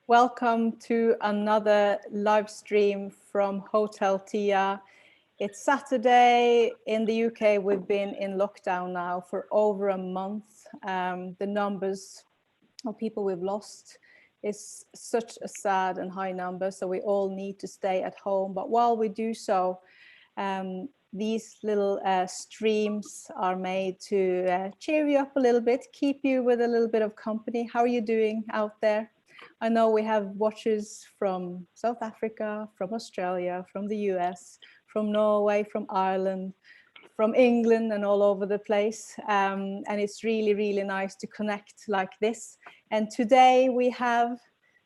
Welcome to another live stream from Hotel Tia. It's Saturday in the UK. We've been in lockdown now for over a month. The numbers of people we've lost is such a sad and high number, so we all need to stay at home. But while we do so, these little streams are made to cheer you up a little bit, keep you with a little bit of company. How are you doing out there? I know we have watchers from South Africa, from Australia, from the US, from Norway, from Ireland, from England, and all over the place. And it's really, really nice to connect like this. And today we have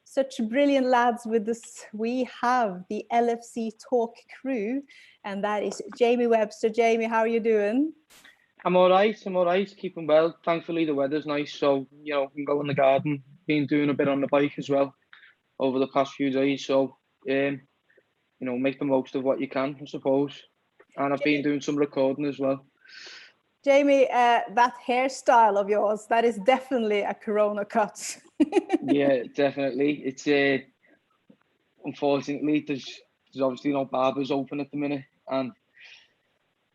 such brilliant lads with us. We have the LFC Talk crew, and that is Jamie Webster. Jamie, how are you doing? I'm all right, keeping well. Thankfully, the weather's nice, so, I can go in the garden. Been doing a bit on the bike as well over the past few days, so, make the most of what you can, I suppose. And I've been doing some recording as well. Jamie, that hairstyle of yours, that is definitely a Corona cut. Yeah, definitely. It's, unfortunately, there's obviously no barbers open at the minute, and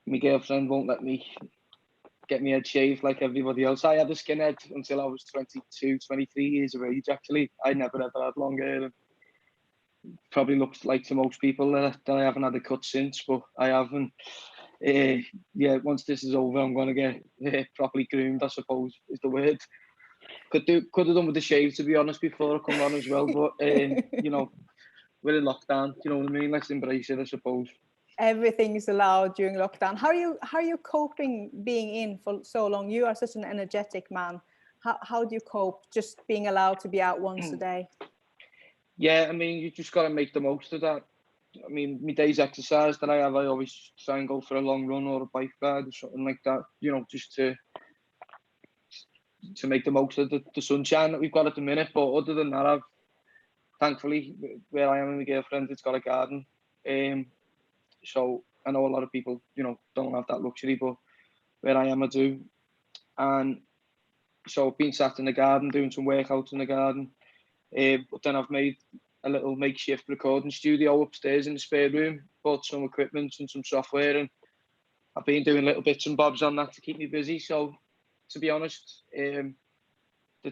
my girlfriend won't let me get my head shaved like everybody else. I had a skinhead until I was 22, 23 years of age, actually. I never ever had long hair. Probably looks like to most people that I haven't had a cut since, but I haven't. Yeah, once this is over, I'm going to get properly groomed, I suppose, is the word. Could have done with the shave, to be honest, before I come on as well. But, we're in lockdown, you know what I mean? Let's embrace it, I suppose. Everything is allowed during lockdown. How are you coping being in for so long? You are such an energetic man. How do you cope just being allowed to be out once a day? Yeah, I mean, you just got to make the most of that. I mean, my day's exercise that I have, I always try and go for a long run or a bike ride or something like that, just to make the most of the sunshine that we've got at the minute. But other than that, thankfully, where I am with my girlfriend, it's got a garden. So I know a lot of people, don't have that luxury, but where I am, I do. And so I've been sat in the garden, doing some workouts in the garden. But then I've made a little makeshift recording studio upstairs in the spare room, bought some equipment and some software, and I've been doing little bits and bobs on that to keep me busy. So, to be honest, the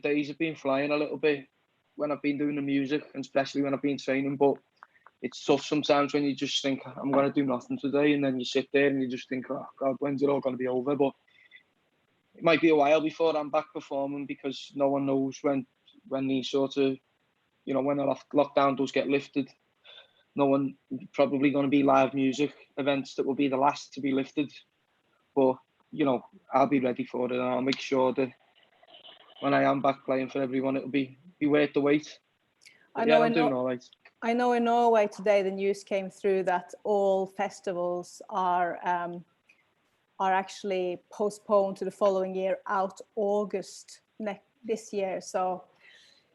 days have been flying a little bit when I've been doing the music, and especially when I've been training. But it's tough sometimes when you just think, I'm going to do nothing today, and then you sit there and you just think, oh God, when's it all going to be over? But it might be a while before I'm back performing, because no one knows when these sort of, when the lockdown does get lifted. No one probably going to be live music events that will be the last to be lifted. But, I'll be ready for it, and I'll make sure that when I am back playing for everyone, it'll be worth the wait. I'm doing all right. I know in Norway today the news came through that all festivals are actually postponed to the following year, out August this year. So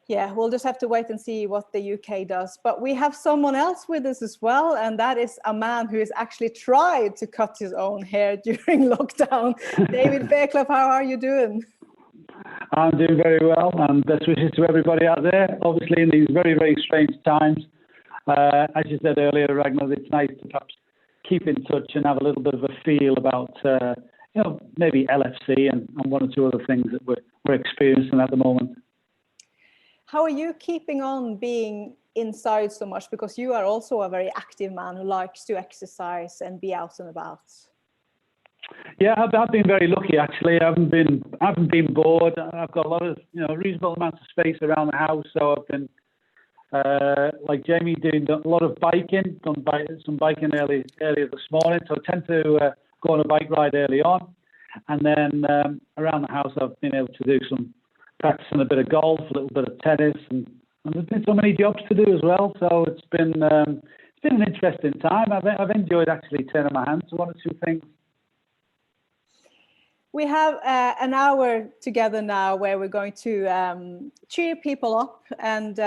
yeah, we'll just have to wait and see what the UK does. But we have someone else with us as well, and that is a man who has actually tried to cut his own hair during lockdown. David Fairclough, how are you doing? I'm doing very well, and best wishes to everybody out there. Obviously, in these very, very strange times, as you said earlier, Ragnhild, it's nice to perhaps keep in touch and have a little bit of a feel about, maybe LFC and one or two other things that we're experiencing at the moment. How are you keeping on being inside so much? Because you are also a very active man who likes to exercise and be out and about. Yeah, I've been very lucky actually. I haven't been bored. I've got a lot of reasonable amounts of space around the house, so I've been like Jamie doing a lot of biking. Done some biking earlier this morning, so I tend to go on a bike ride early on, and then around the house I've been able to do some practicing a bit of golf, a little bit of tennis, and there's been so many jobs to do as well. So it's been an interesting time. I've enjoyed actually turning my hand to one or two things. We have an hour together now where we're going to cheer people up and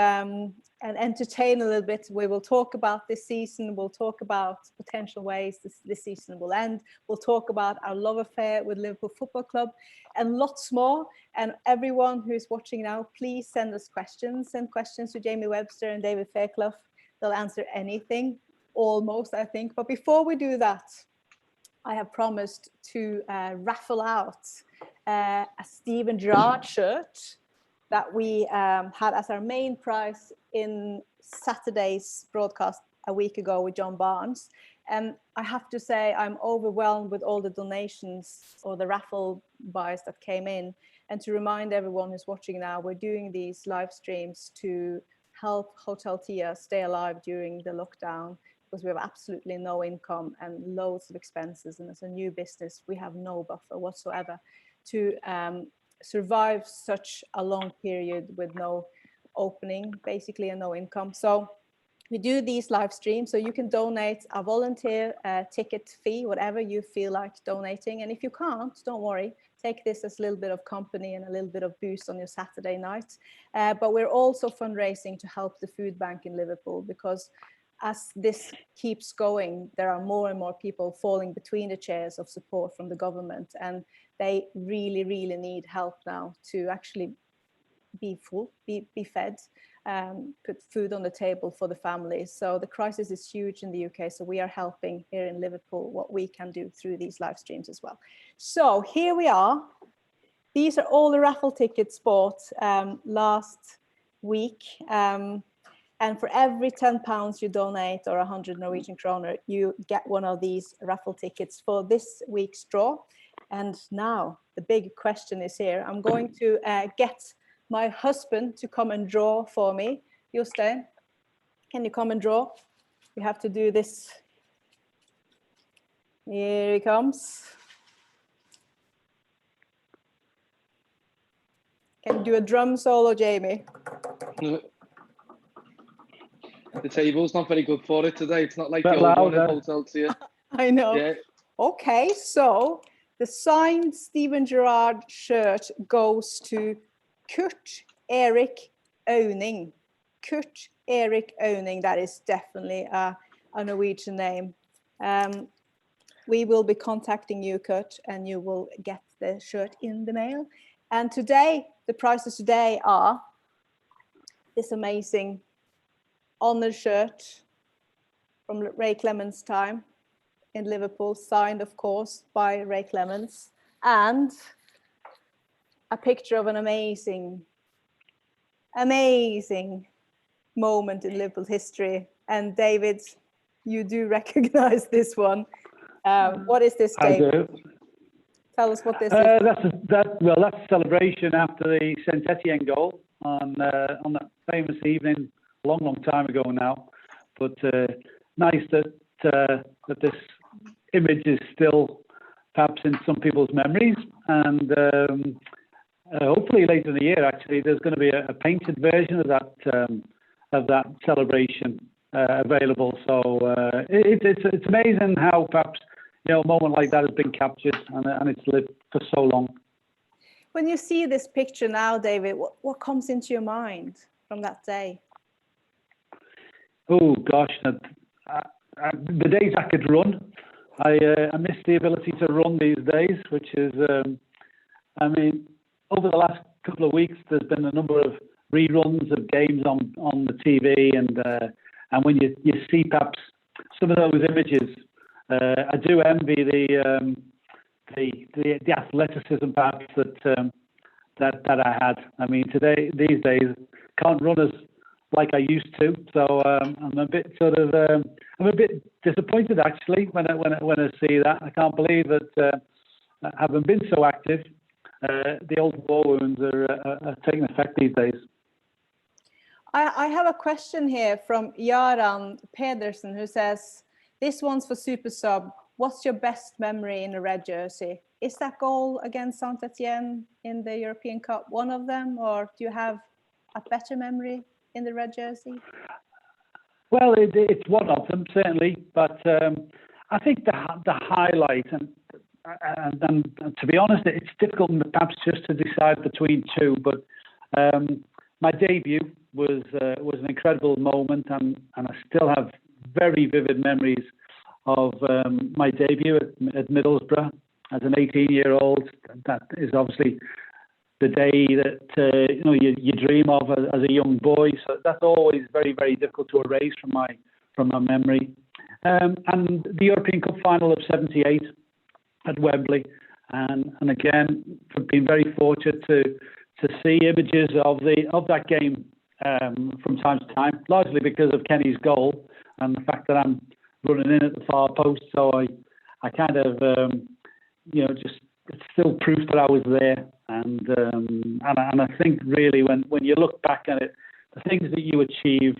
entertain a little bit. We will talk about this season. We'll talk about potential ways this season will end. We'll talk about our love affair with Liverpool Football Club and lots more. And everyone who's watching now, please send us questions. Send questions to Jamie Webster and David Fairclough. They'll answer anything, almost, I think. But before we do that, I have promised to raffle out a Steven Gerrard shirt that we had as our main prize in Saturday's broadcast a week ago with John Barnes. And I have to say, I'm overwhelmed with all the donations or the raffle buys that came in. And to remind everyone who's watching now, we're doing these live streams to help Hotel Tia stay alive during the lockdown, because we have absolutely no income and loads of expenses. And as a new business, we have no buffer whatsoever to survive such a long period with no opening, basically, and no income. So we do these live streams, so you can donate a volunteer ticket fee, whatever you feel like donating. And if you can't, don't worry, take this as a little bit of company and a little bit of boost on your Saturday night. But we're also fundraising to help the food bank in Liverpool, because as this keeps going, there are more and more people falling between the chairs of support from the government, and they really, really need help now to actually be full, be fed, put food on the table for the families. So the crisis is huge in the UK. So we are helping here in Liverpool what we can do through these live streams as well. So here we are. These are all the raffle tickets bought last week. And for every £10 you donate, or 100 Norwegian kroner, you get one of these raffle tickets for this week's draw. And now the big question is here. I'm going to get my husband to come and draw for me. Jostein, can you come and draw? We have to do this. Here he comes. Can you do a drum solo, Jamie? The table's not very good for it today. It's not like Bit the old one louder. at Hotel Tia. I know. Yeah. Okay, so the signed Steven Gerrard shirt goes to Kurt Erik Auning. Kurt Erik Auning, that is definitely a Norwegian name. We will be contacting you, Kurt, and you will get the shirt in the mail. And today, the prizes today are this amazing honor shirt from Ray Clemence time in Liverpool, signed, of course, by Ray Clemence, and a picture of an amazing moment in Liverpool history. And David, you do recognize this one. What is this, David? I do. Tell us what this is. That's a celebration after the St. Etienne goal on that famous evening, a long time ago now. But nice that this image is still perhaps in some people's memories. And hopefully later in the year, actually, there's going to be a painted version of that celebration available. So it's amazing how perhaps a moment like that has been captured and it's lived for so long. When you see this picture now, David, what comes into your mind from that day? Oh gosh, the days I could run. I miss the ability to run these days, which is, over the last couple of weeks, there's been a number of reruns of games on the TV, and when you see perhaps some of those images, I do envy the athleticism perhaps that I had. I mean, these days, can't run as like I used to, so I'm a bit disappointed actually when I see that. I can't believe that having been so active, the old war wounds are taking effect these days. I have a question here from Jaran Pedersen, who says, this one's for Super Sub. What's your best memory in a red jersey? Is that goal against Saint Etienne in the European Cup one of them, or do you have a better memory in the red jersey? Well, it's one of them, certainly. But I think the highlight, and to be honest, it's difficult perhaps just to decide between two. But my debut was an incredible moment, and I still have very vivid memories of my debut at Middlesbrough as an 18-year-old. That is obviously the day that you dream of as a young boy. So that's always very, very difficult to erase from my memory. And the European Cup final of '78 at Wembley, and again, I've been very fortunate to see images of that game from time to time, largely because of Kenny's goal and the fact that I'm running in at the far post. So I kind of just, it's still proof that I was there, and I think really when you look back at it, the things that you achieve.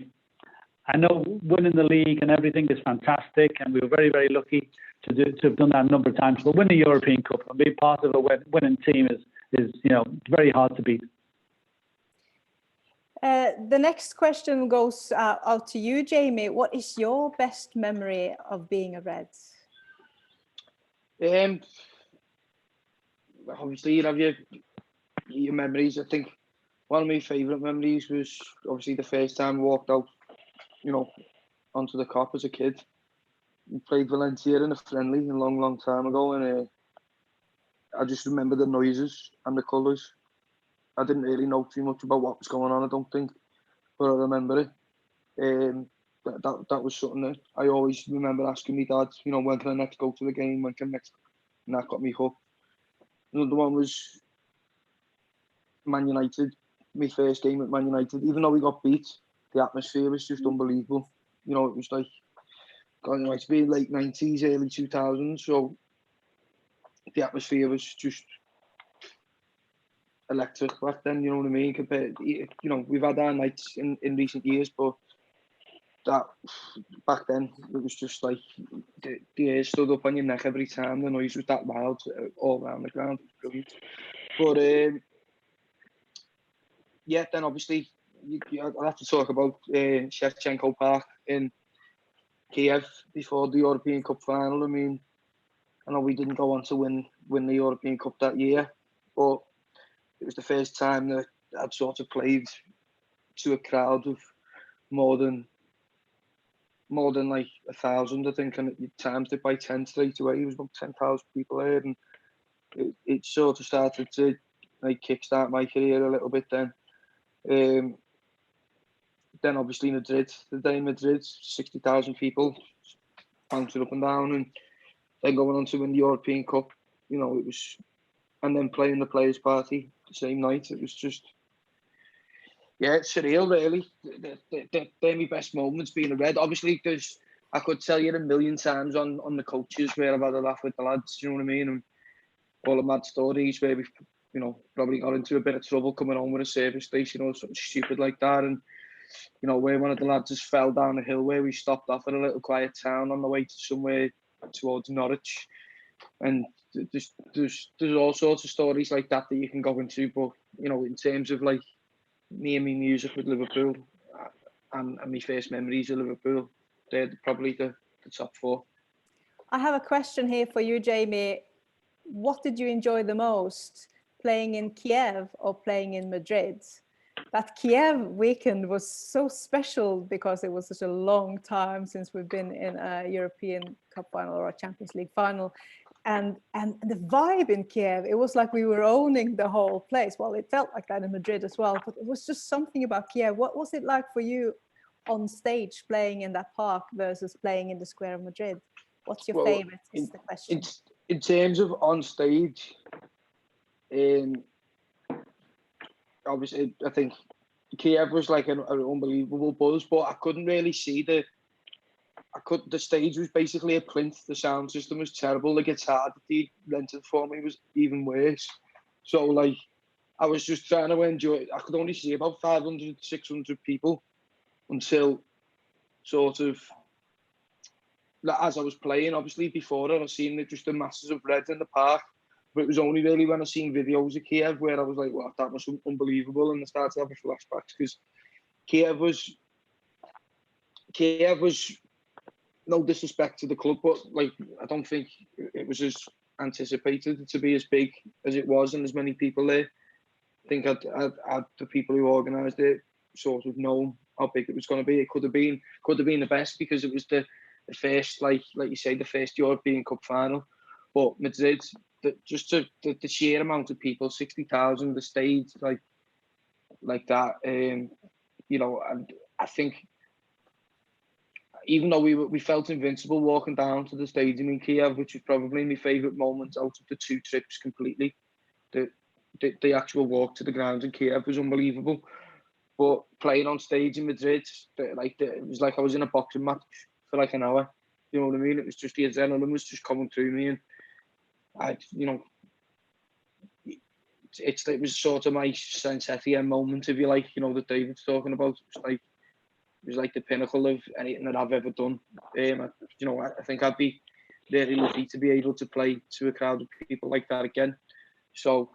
I know winning the league and everything is fantastic, and we were very, very lucky to have done that a number of times. But winning the European Cup and being part of a winning team is very hard to beat. The next question goes out to you, Jamie. What is your best memory of being a Red? Obviously, you have your memories. I think one of my favourite memories was obviously the first time I walked out, onto the Kop as a kid. We played Valencia in a friendly a long, long time ago, and I just remember the noises and the colours. I didn't really know too much about what was going on, I don't think, but I remember it. That was something that I always remember asking my dad, when can I next go to the game, when can I next, and that got me hooked. Another one was Man United, my first game at Man United. Even though we got beat, the atmosphere was just unbelievable. It was like, God, it might be late 90s, early 2000s, so the atmosphere was just electric back then, you know what I mean? Compared, we've had our nights in recent years, but that back then, it was just like the air stood up on your neck every time. The noise was that loud all around the ground. It was brilliant. But then obviously, I'll have to talk about Shevchenko Park in Kiev before the European Cup final. I mean, I know we didn't go on to win the European Cup that year, but it was the first time that I'd sort of played to a crowd of more than like 1,000, I think, and it times it by 10 straight away. It was about 10,000 people there, and it sort of started to like kickstart my career a little bit then. Then obviously Madrid, the day in Madrid, 60,000 people bouncing up and down, and then going on to win the European Cup, it was, and then playing the Players' Party the same night. It was just, it's surreal, really. They're my best moments being a Red. Obviously, I could tell you a million times on the coaches where I've had a laugh with the lads, you know what I mean? And all the mad stories where we've, probably got into a bit of trouble coming home with a service station or something stupid like that. And, where one of the lads just fell down a hill where we stopped off at a little quiet town on the way to somewhere towards Norwich. And there's all sorts of stories like that you can go into. But, in terms of like me and my music with Liverpool and my first memories of Liverpool, they're probably the top four. I have a question here for you, Jamie. What did you enjoy the most, playing in Kiev or playing in Madrid? That Kiev weekend was so special because it was such a long time since we've been in a European Cup final or a Champions League final. And the vibe in Kiev, it was like we were owning the whole place. Well, it felt like that in Madrid as well, but it was just something about Kiev. What was it like for you on stage playing in that park versus playing in the square of Madrid? What's your favorite is the question. In terms of on stage, obviously, I think Kiev was like an unbelievable buzz, but I couldn't really see the stage was basically a plinth. The sound system was terrible. The guitar that they rented for me was even worse. So, like, I was just trying to enjoy it. I could only see about 500, 600 people until sort of, as I was playing, obviously, before that, I seen just the masses of Reds in the park. But it was only really when I seen videos of Kiev where I was like, wow, that was unbelievable. And I started having flashbacks because Kiev was, no disrespect to the club, but like, I don't think it was as anticipated to be as big as it was and as many people there. I think the people who organised it sort of known how big it was going to be. It could have been the best because it was the first, like you say, the first European Cup final. But Madrid, the sheer amount of people, 60,000, the stage, like that, you know, and I think even though we felt invincible walking down to the stadium in Kiev, which was probably my favourite moment out of the 2 trips completely. The actual walk to the ground in Kiev was unbelievable. But playing on stage in Madrid, it was like I was in a boxing match for like an hour. You know what I mean? It was just the adrenaline was just coming through me, and it was sort of my Saint Etienne moment, if you like. You know, that David's talking about. It was like the pinnacle of anything that I've ever done. I think I'd be very lucky to be able to play to a crowd of people like that again. So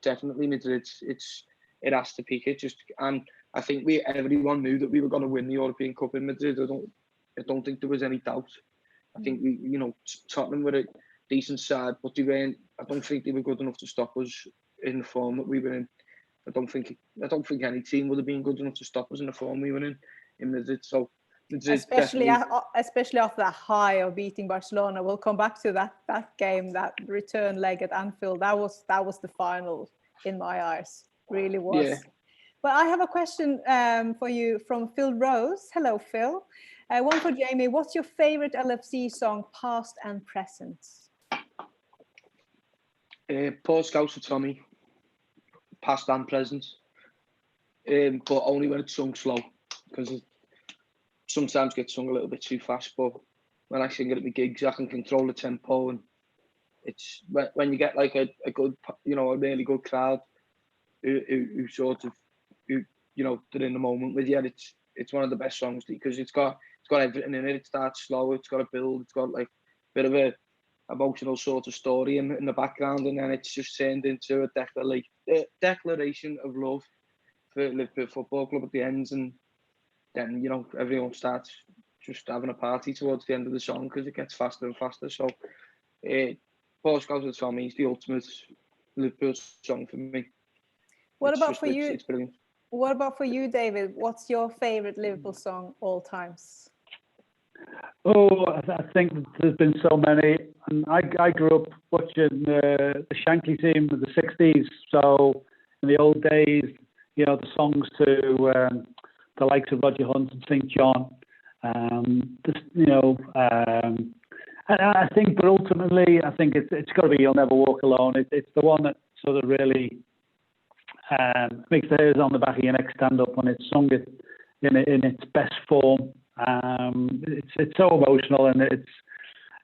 definitely Madrid, it has to peak it. And I think everyone knew that we were going to win the European Cup in Madrid. I don't think there was any doubt. I think Tottenham were a decent side, but they weren't. I don't think they were good enough to stop us in the form that we were in. I don't think any team would have been good enough to stop us in the form we were in Madrid. So Madrid, especially after that high of beating Barcelona. We'll come back to that game, that return leg at Anfield. That was the final in my eyes. Really was. Yeah. Well, I have a question for you from Phil Rose. Hello, Phil. One for Jamie. What's your favorite LFC song, past and present? Paul Scouse for Tommy. Past and present. But only when it's sung slow, because it sometimes gets sung a little bit too fast. But when I sing it at my gigs, I can control the tempo, and it's when you get like a good, a really good crowd who sort of, they're in the moment with you. It's one of the best songs because it's got everything in it. It starts slow, it's got a build, it's got like a bit of a emotional sort of story in the background, and then it's just turned into a declaration of love for Liverpool Football Club at the end, and then everyone starts just having a party towards the end of the song because it gets faster and faster. So Paul Scholes with Tommy is the ultimate Liverpool song for me. What about for you? It's brilliant. What about for you, David? What's your favourite Liverpool song all times? Oh, I think there's been so many. And I grew up watching the Shankly team of the 60s. So in the old days, the songs to the likes of Roger Hunt and St. John. I think, but ultimately, I think it's got to be "You'll Never Walk Alone." It's the one that sort of really makes the hairs on the back of your neck stand up when it's sung it in its best form. It's so emotional, and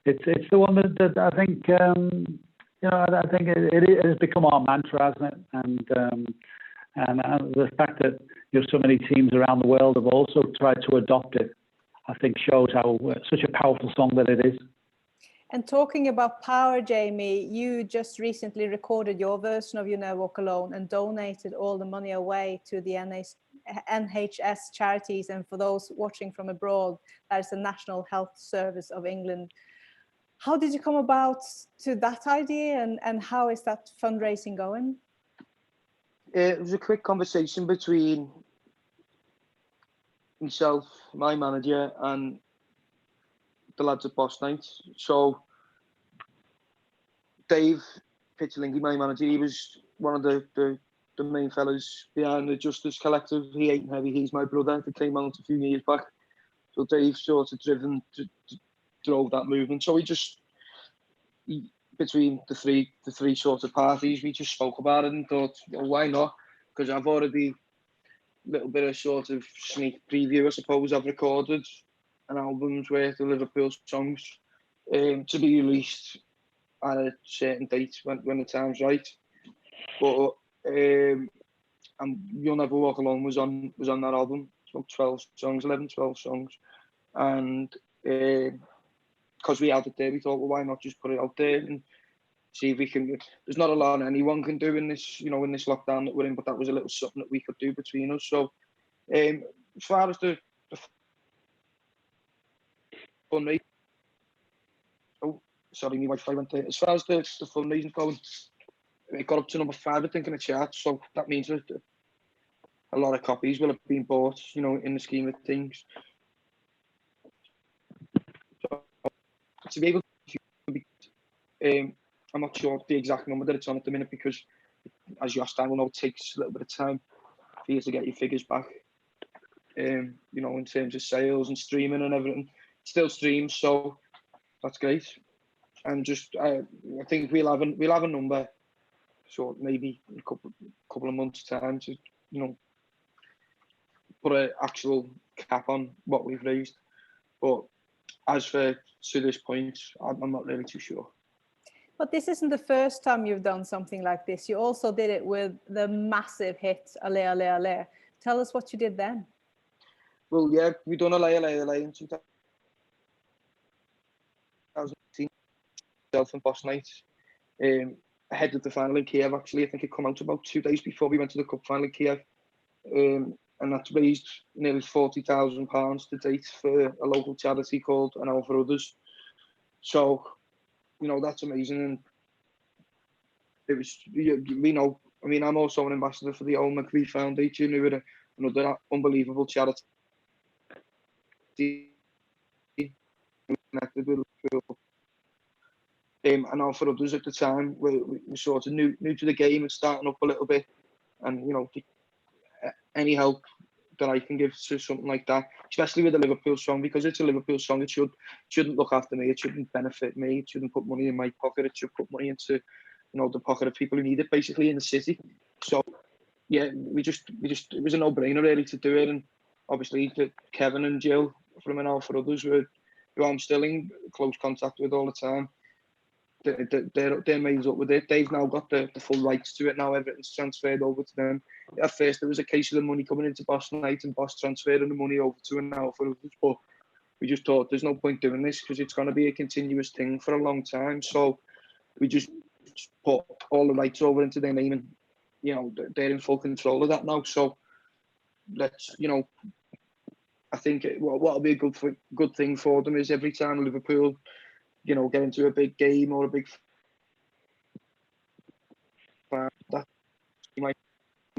it's the one that I think I think it has become our mantra, hasn't it? And the fact that so many teams around the world have also tried to adopt it, I think shows how such a powerful song that it is. And talking about power, Jamie, you just recently recorded your version of "You Never Walk Alone" and donated all the money away to the NHS charities. And for those watching from abroad, that is the National Health Service of England. How did you come about to that idea, and how is that fundraising going? It was a quick conversation between myself, my manager, and the lads at Boss Nights. So Dave Pitchlinghi, my manager, he was one of the main fellas behind the Justice Collective. He Ain't Heavy, He's My Brother, that came out a few years back. So Dave sort of drove that movement. So between the three sort of parties, we just spoke about it and thought, why not? Because I've already a little bit of sort of sneak preview, I suppose. I've recorded an album's worth of Liverpool songs to be released at a certain date when the time's right. But and You'll Never Walk Alone was on that album. It's about 12 songs. And because we had it there, we thought, well, why not just put it out there and see if we can. There's not a lot anyone can do in this, in this lockdown that we're in, but that was a little something that we could do between us. So as far as the fundraising, my Wi-Fi went there. As far as the fundraising going, it got up to number 5, I think, in the chart. So that means that a lot of copies will have been bought, you know, in the scheme of things. So to be able to, I'm not sure the exact number that it's on at the minute because, as you asked, I will know it takes a little bit of time for you to get your figures back. You know, in terms of sales and streaming and everything, it still streams, so that's great. And just, I think we'll have a number, so maybe a couple of months' time to, you know, put an actual cap on what we've raised. But as for to this point, I'm not really too sure. But this isn't the first time you've done something like this. You also did it with the massive hit Ale Ale Ale. Tell us what you did then. Well, yeah, we done Ale Ale Ale in 2018, myself and Boss Night, ahead of the final in Kiev. Actually, I think it came out about 2 days before we went to the cup final in Kiev, and that's raised nearly £40,000 to date for a local charity called An Hour for Others. So, you know, that's amazing, and it was, we know. I mean, I'm also an ambassador for the Owen McCree Foundation, who are another unbelievable charity connected with Liverpool. And Now for Others at the time, we sort of new to the game and starting up a little bit, and you know, any help that I can give to something like that, especially with a Liverpool song, because it's a Liverpool song, it shouldn't look after me, it shouldn't benefit me, it shouldn't put money in my pocket, it should put money into, you know, the pocket of people who need it, basically, in the city. So yeah, it was a no-brainer really to do it, and obviously Kevin and Jill from An Hour for Others, who I'm still in close contact with all the time, they're made up with it. They've now got the full rights to it now. Everything's transferred over to them. At first, there was a case of the money coming into Boss Night and Boss transferring the money over to An Hour for Others, but we just thought there's no point doing this because it's going to be a continuous thing for a long time. So we just put all the rights over into their name, and you know, they're in full control of that now. So let's, you know, I think what'll be a good thing for them is every time Liverpool, you know, get into a big game or a big that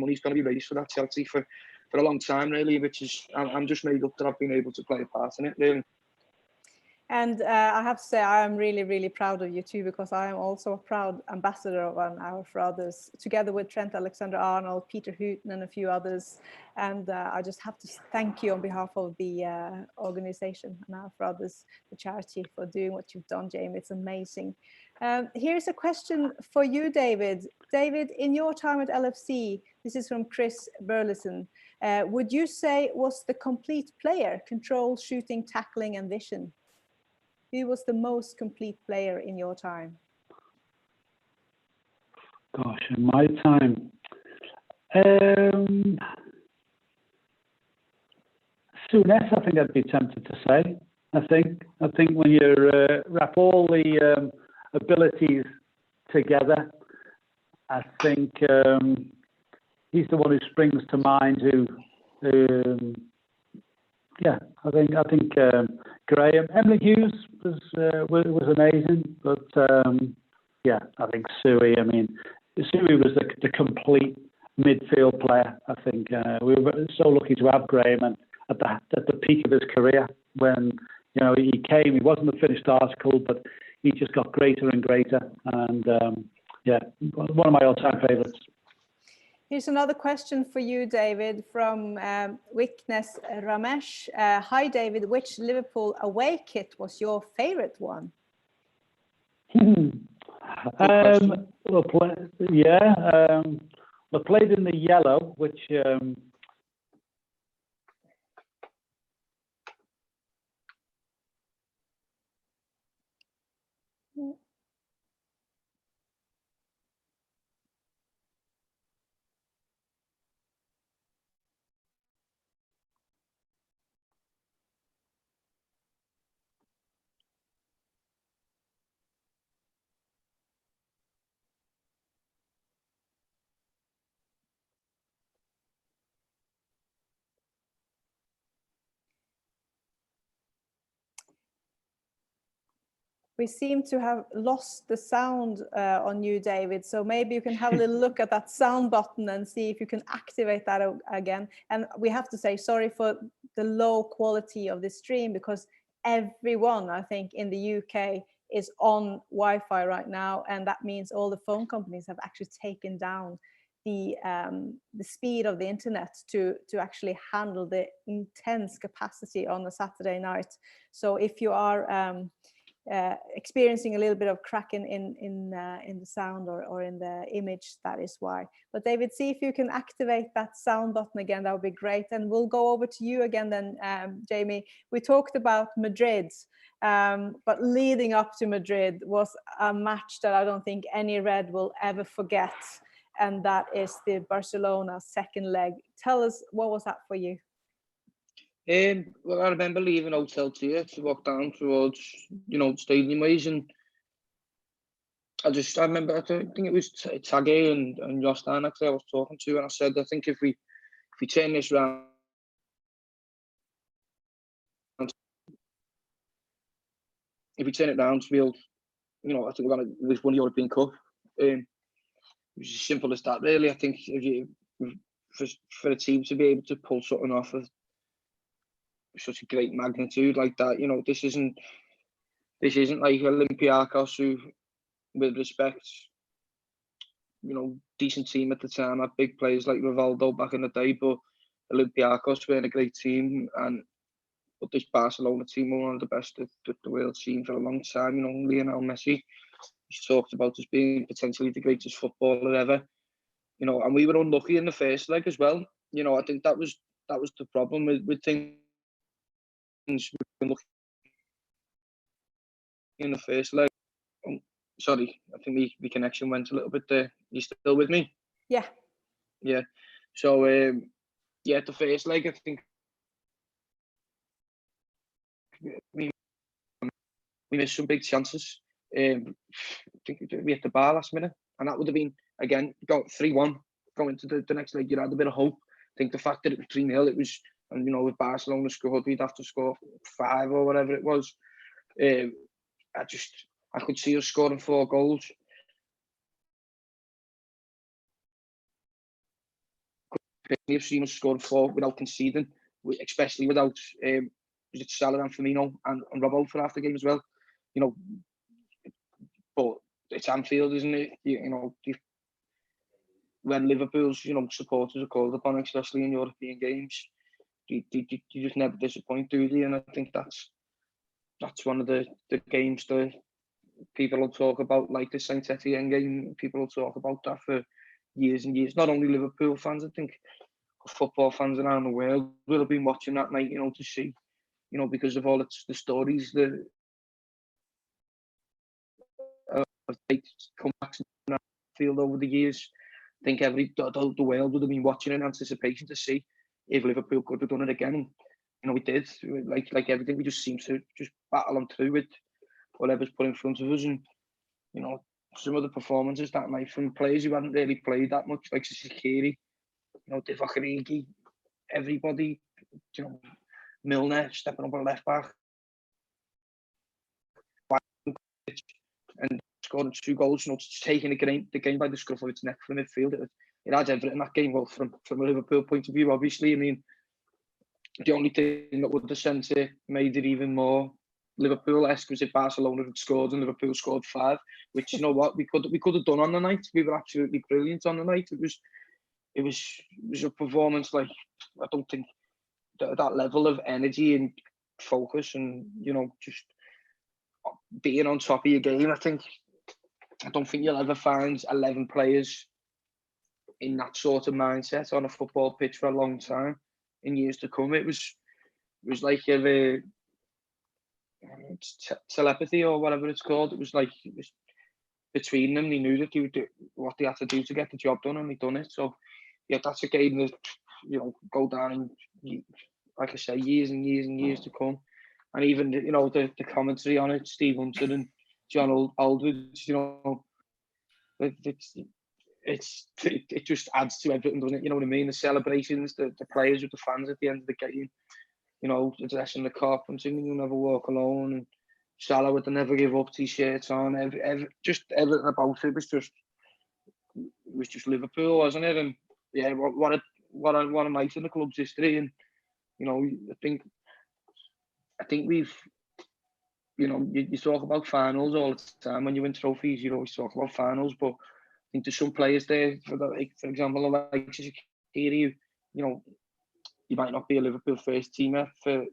money's going to be raised for that charity for a long time, really, which is, I'm just made up that I've been able to play a part in it, really. And I have to say, I am really, really proud of you too, because I am also a proud ambassador of An Hour for Others, together with Trent Alexander-Arnold, Peter Hooton, and a few others. And I just have to thank you on behalf of the organization, An Hour for Others, the charity, for doing what you've done, Jamie. It's amazing. Here's a question for you, David. David, in your time at LFC, this is from Chris Burleson, would you say was the complete player, control, shooting, tackling, and vision? Who was the most complete player in your time? Gosh, in my time, Souness, I think I'd be tempted to say. I think when you wrap all the abilities together, I think he's the one who springs to mind. Yeah, I think Graham, Emily Hughes was amazing, but yeah, I think Suey. I mean, Suey was the complete midfield player. I think we were so lucky to have Graham, and at the peak of his career, when you know he came, he wasn't a finished article, but he just got greater and greater, and yeah, one of my all-time favourites. Here's another question for you, David, from Wickness Ramesh. Hi, David. Which Liverpool away kit was your favourite one? We played in the yellow, which We seem to have lost the sound on you, David. So maybe you can have a little look at that sound button and see if you can activate that again. And we have to say sorry for the low quality of the stream, because everyone, I think, in the UK is on Wi-Fi right now. And that means all the phone companies have actually taken down the speed of the internet to actually handle the intense capacity on a Saturday night. So if you are experiencing a little bit of crack in the sound or in the image, that is why. But David, see if you can activate that sound button again. That would be great. And we'll go over to you again then, Jamie. We talked about Madrid, but leading up to Madrid was a match that I don't think any Red will ever forget, and that is the Barcelona second leg. Tell us, what was that for you? Well, I remember leaving Hotel Tia to walk down towards, stadium ways, and I remember, I think it was Tage and Jostan actually I was talking to, and I said, I think if we turn this round, if we turn it round, we'll, I think we're going to win the European Cup. It was as simple as that, really. I think for a team to be able to pull something off of such a great magnitude like that, this isn't like Olympiacos, who, with respect, decent team at the time, had big players like Rivaldo back in the day, but Olympiacos weren't a great team, but this Barcelona team were one of the best that the world's seen for a long time. Lionel Messi, he's talked about as being potentially the greatest footballer ever, and we were unlucky in the first leg as well. I think that was the problem with things. In the first leg. Sorry, I think the connection went a little bit there. You still with me? Yeah. Yeah. So, the first leg, I think we missed some big chances. I think we hit the bar last minute, and that would have been, again, go 3-1, going to the next leg. You had a bit of hope. I think the fact that it was 3-0, it was, and with Barcelona scored, we'd have to score 5 or whatever it was. I could see us scoring 4 goals. I've seen us scoring 4 without conceding, especially without was it Salah and Firmino and Robbo for half the game as well. But it's Anfield, isn't it? When Liverpool's supporters are called upon, especially in European games, you just never disappoint, do they? And I think that's one of the games that people will talk about, like the Saint Etienne game. People will talk about that for years and years. Not only Liverpool fans, I think football fans around the world will have been watching that night, to see, because of all the stories that have come back to the field over the years. I think the world would have been watching in anticipation to see if Liverpool could have done it again. We did. Like everything, we just seemed to just battle on through with whatever's put in front of us. And some of the performances that night from players who hadn't really played that much, like Shaqiri, Divock Origi, everybody, Milner stepping up a left back and scoring 2 goals, taking the game by the scruff of its neck from midfield. It had everything in that game. Well, from a Liverpool point of view, obviously, I mean, the only thing that would have sent it, made it even more Liverpool-esque, was if Barcelona had scored and Liverpool scored 5, which, you know what, we could have done on the night. We were absolutely brilliant on the night. It was a performance like, I don't think that level of energy and focus and, just being on top of your game. I don't think you'll ever find 11 players in that sort of mindset on a football pitch for a long time in years to come. It was like telepathy or whatever it's called. It was between them. They knew that they would do what they had to do to get the job done, and they done it. So yeah, that's a game that go down in, like I say, years and years and years to come. And even the commentary on it, Steve Hunter and John Aldridge, it just adds to everything, doesn't it? You know what I mean? The celebrations, the players with the fans at the end of the game, addressing the cop and singing "You'll Never Walk Alone," and Salah with the never give up t-shirts on, just everything about it was just Liverpool, wasn't it? And yeah, what a night in the club's history. And you know, I think we've, you know, you talk about finals all the time when you win trophies. You always talk about finals, but I think there's some players there, for example, like Shaqiri, you know, you might not be a Liverpool first teamer for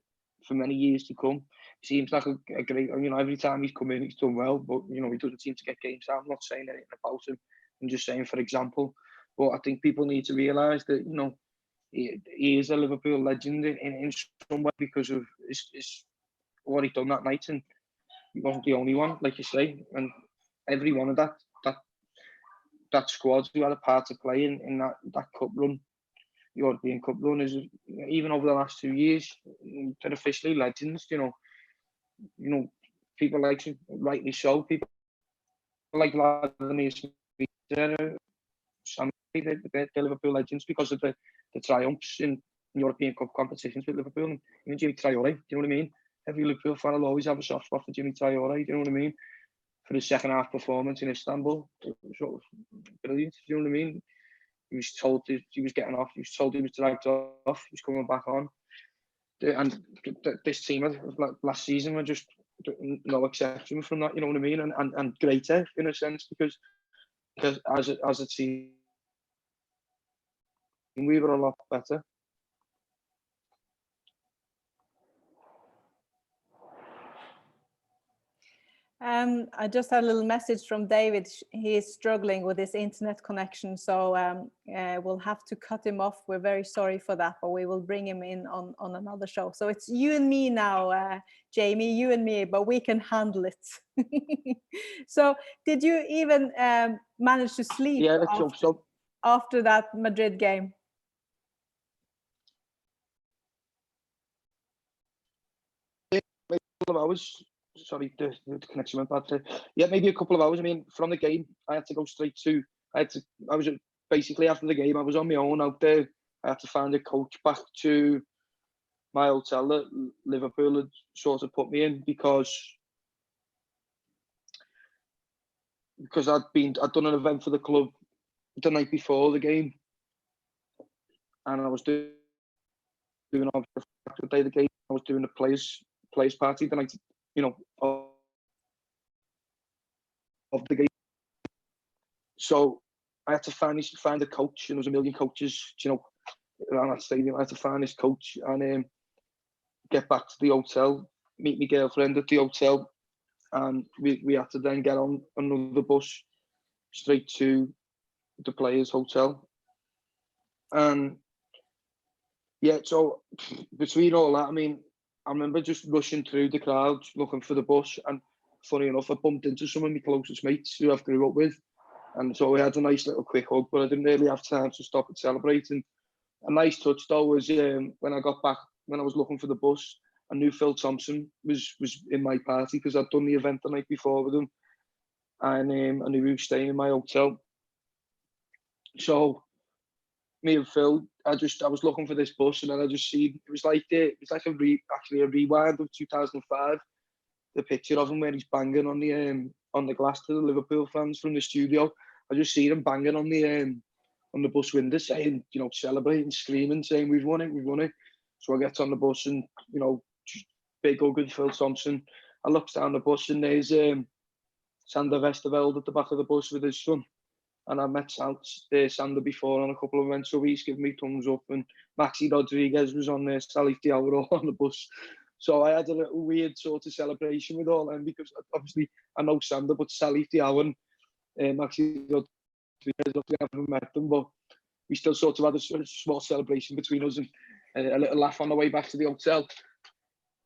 many years to come. He seems like a great, you know, every time he's come in, he's done well, but you know, he doesn't seem to get games out. I'm not saying anything about him. I'm just saying, for example, but I think people need to realise that, you know, he is a Liverpool legend in some way because of his what he done that night, and he wasn't the only one, like you say, and every one of that squad who had a part to play in that cup run, European Cup run, is, even over the last 2 years, they're officially legends. You know, people like, rightly so, people like Vladimir Smith, they're Liverpool legends because of the triumphs in European Cup competitions with Liverpool. And even Jimmy Traore, do you know what I mean? Every Liverpool fan will always have a soft spot for Jimmy Traore, do you know what I mean? For his second half performance in Istanbul, it was brilliant, do you know what I mean? He was told he was getting off, he was told he was dragged off, he was coming back on. And this team of last season were just no exception from that, you know what I mean? And greater in a sense, because as a team, we were a lot better. I just had a little message from David. He is struggling with his internet connection, so we'll have to cut him off. We're very sorry for that, but we will bring him in on another show. So it's you and me now, Jamie, you and me, but we can handle it. So did you even manage to sleep after that Madrid game? Sorry, the connection went bad there. Yeah, maybe a couple of hours. I mean, from the game, I had to go straight to. I was basically, after the game, I was on my own out there. I had to find a coach back to my hotel that Liverpool had sort of put me in because I'd done an event for the club the night before the game, and I was doing the day of the game. I was doing a players party the night, you know, of the game. So I had to find a coach, and there was a million coaches, you know, around that stadium. I had to find this coach and get back to the hotel, meet my girlfriend at the hotel, and we had to then get on another bus straight to the players' hotel. And yeah, so between all that, I mean, I remember just rushing through the crowd looking for the bus, and funny enough, I bumped into some of my closest mates who I've grew up with, and so we had a nice little quick hug, but I didn't really have time to stop and celebrate. And a nice touch though was when I got back, when I was looking for the bus, I knew Phil Thompson was in my party because I'd done the event the night before with him, and I knew he was staying in my hotel. So me and Phil, I was looking for this bus, and then I just see it was like a rewind of 2005. The picture of him where he's banging on the glass to the Liverpool fans from the studio. I just see him banging on the bus window, saying, you know, celebrating, screaming, saying, "We've won it, we've won it." So I get on the bus, and you know, big hug with Phil Thompson. I look down the bus, and there's Sander Westerveld at the back of the bus with his son. And I met Sander before on a couple of events, so he's giving me thumbs up. And Maxi Rodriguez was on there, Salif Diawara on the bus. So I had a little weird sort of celebration with all them, because obviously I know Sander, but Salif Diawara and Maxi Rodriguez, obviously I haven't met them, but we still sort of had a small celebration between us, and a little laugh on the way back to the hotel.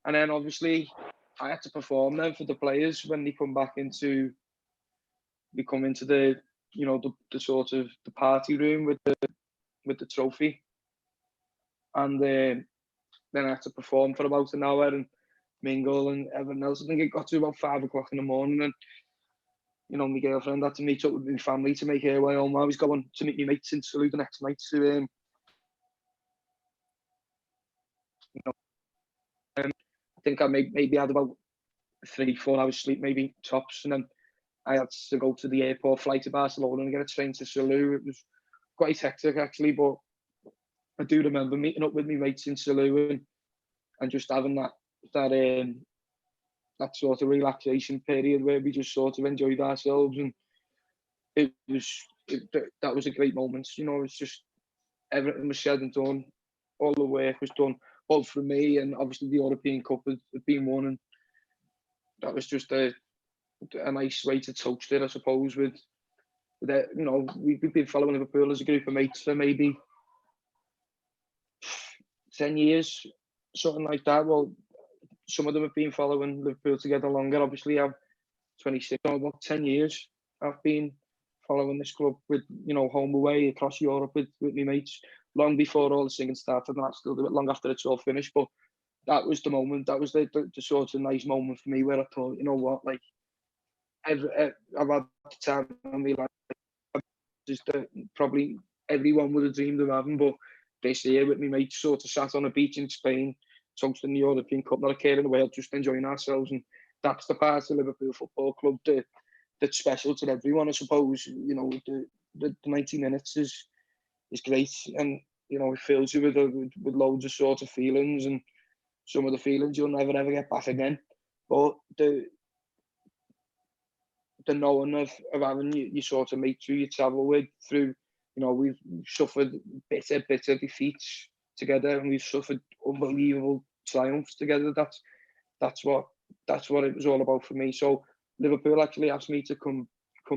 And then obviously I had to perform then for the players when they come into the, you know, the sort of the party room with the trophy, and then I had to perform for about an hour and mingle and everything else. I think it got to about 5 o'clock in the morning, and you know, my girlfriend had to meet up with my family to make her way home. I was going to meet my mates in Salou the next night to you know, I think I maybe had about 3-4 hours sleep, maybe tops, and then I had to go to the airport flight to Barcelona and get a train to Salou. It was quite hectic actually, but I do remember meeting up with my mates in Salou and just having that sort of relaxation period where we just sort of enjoyed ourselves, and that was a great moment. You know, it's just everything was said and done, all the work was done, both for me and obviously the European Cup had been won, and that was just a nice way to toast it, I suppose. With that, you know, we've been following Liverpool as a group of mates for maybe 10 years, something like that. Well, some of them have been following Liverpool together longer. Obviously, I'm 26, so about 10 years I've been following this club with, you know, home away across Europe with my mates, long before all the singing started, and I still do it long after it's all finished. But that was the moment, that was the sort of nice moment for me where I thought, you know what, like, I've had the time in my life just probably everyone would have dreamed of having, but this year with my mates sort of sat on a beach in Spain, toasting the European Cup, not a care in the world, just enjoying ourselves. And that's the part of Liverpool Football Club that's special to everyone, I suppose. You know, the 90 minutes is great, and you know, it fills you with loads of sort of feelings, and some of the feelings you'll never ever get back again. But the knowing of having you sort of mates who you travel with through, you know, we've suffered bitter defeats together, and we've suffered unbelievable triumphs together. That's what it was all about for me. So Liverpool actually asked me to come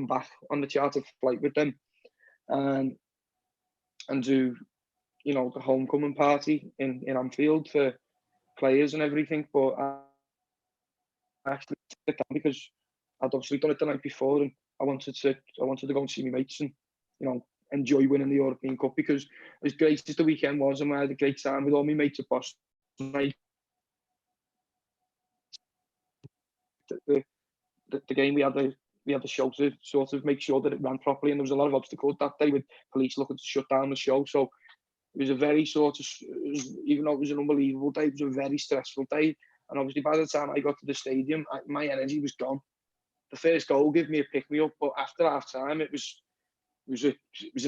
back on the chartered flight with them, and do, you know, the homecoming party in Anfield for players and everything. But I actually took it down because I'd obviously done it the night before, and I wanted to go and see my mates and, you know, enjoy winning the European Cup, because as great as the weekend was, and I had a great time with all my mates at Boston, the game we had the show to sort of make sure that it ran properly, and there was a lot of obstacles that day with police looking to shut down the show. So it was a very sort of, even though it was an unbelievable day, it was a very stressful day. And obviously by the time I got to the stadium, my energy was gone. The first goal gave me a pick-me-up, but after half-time, it was a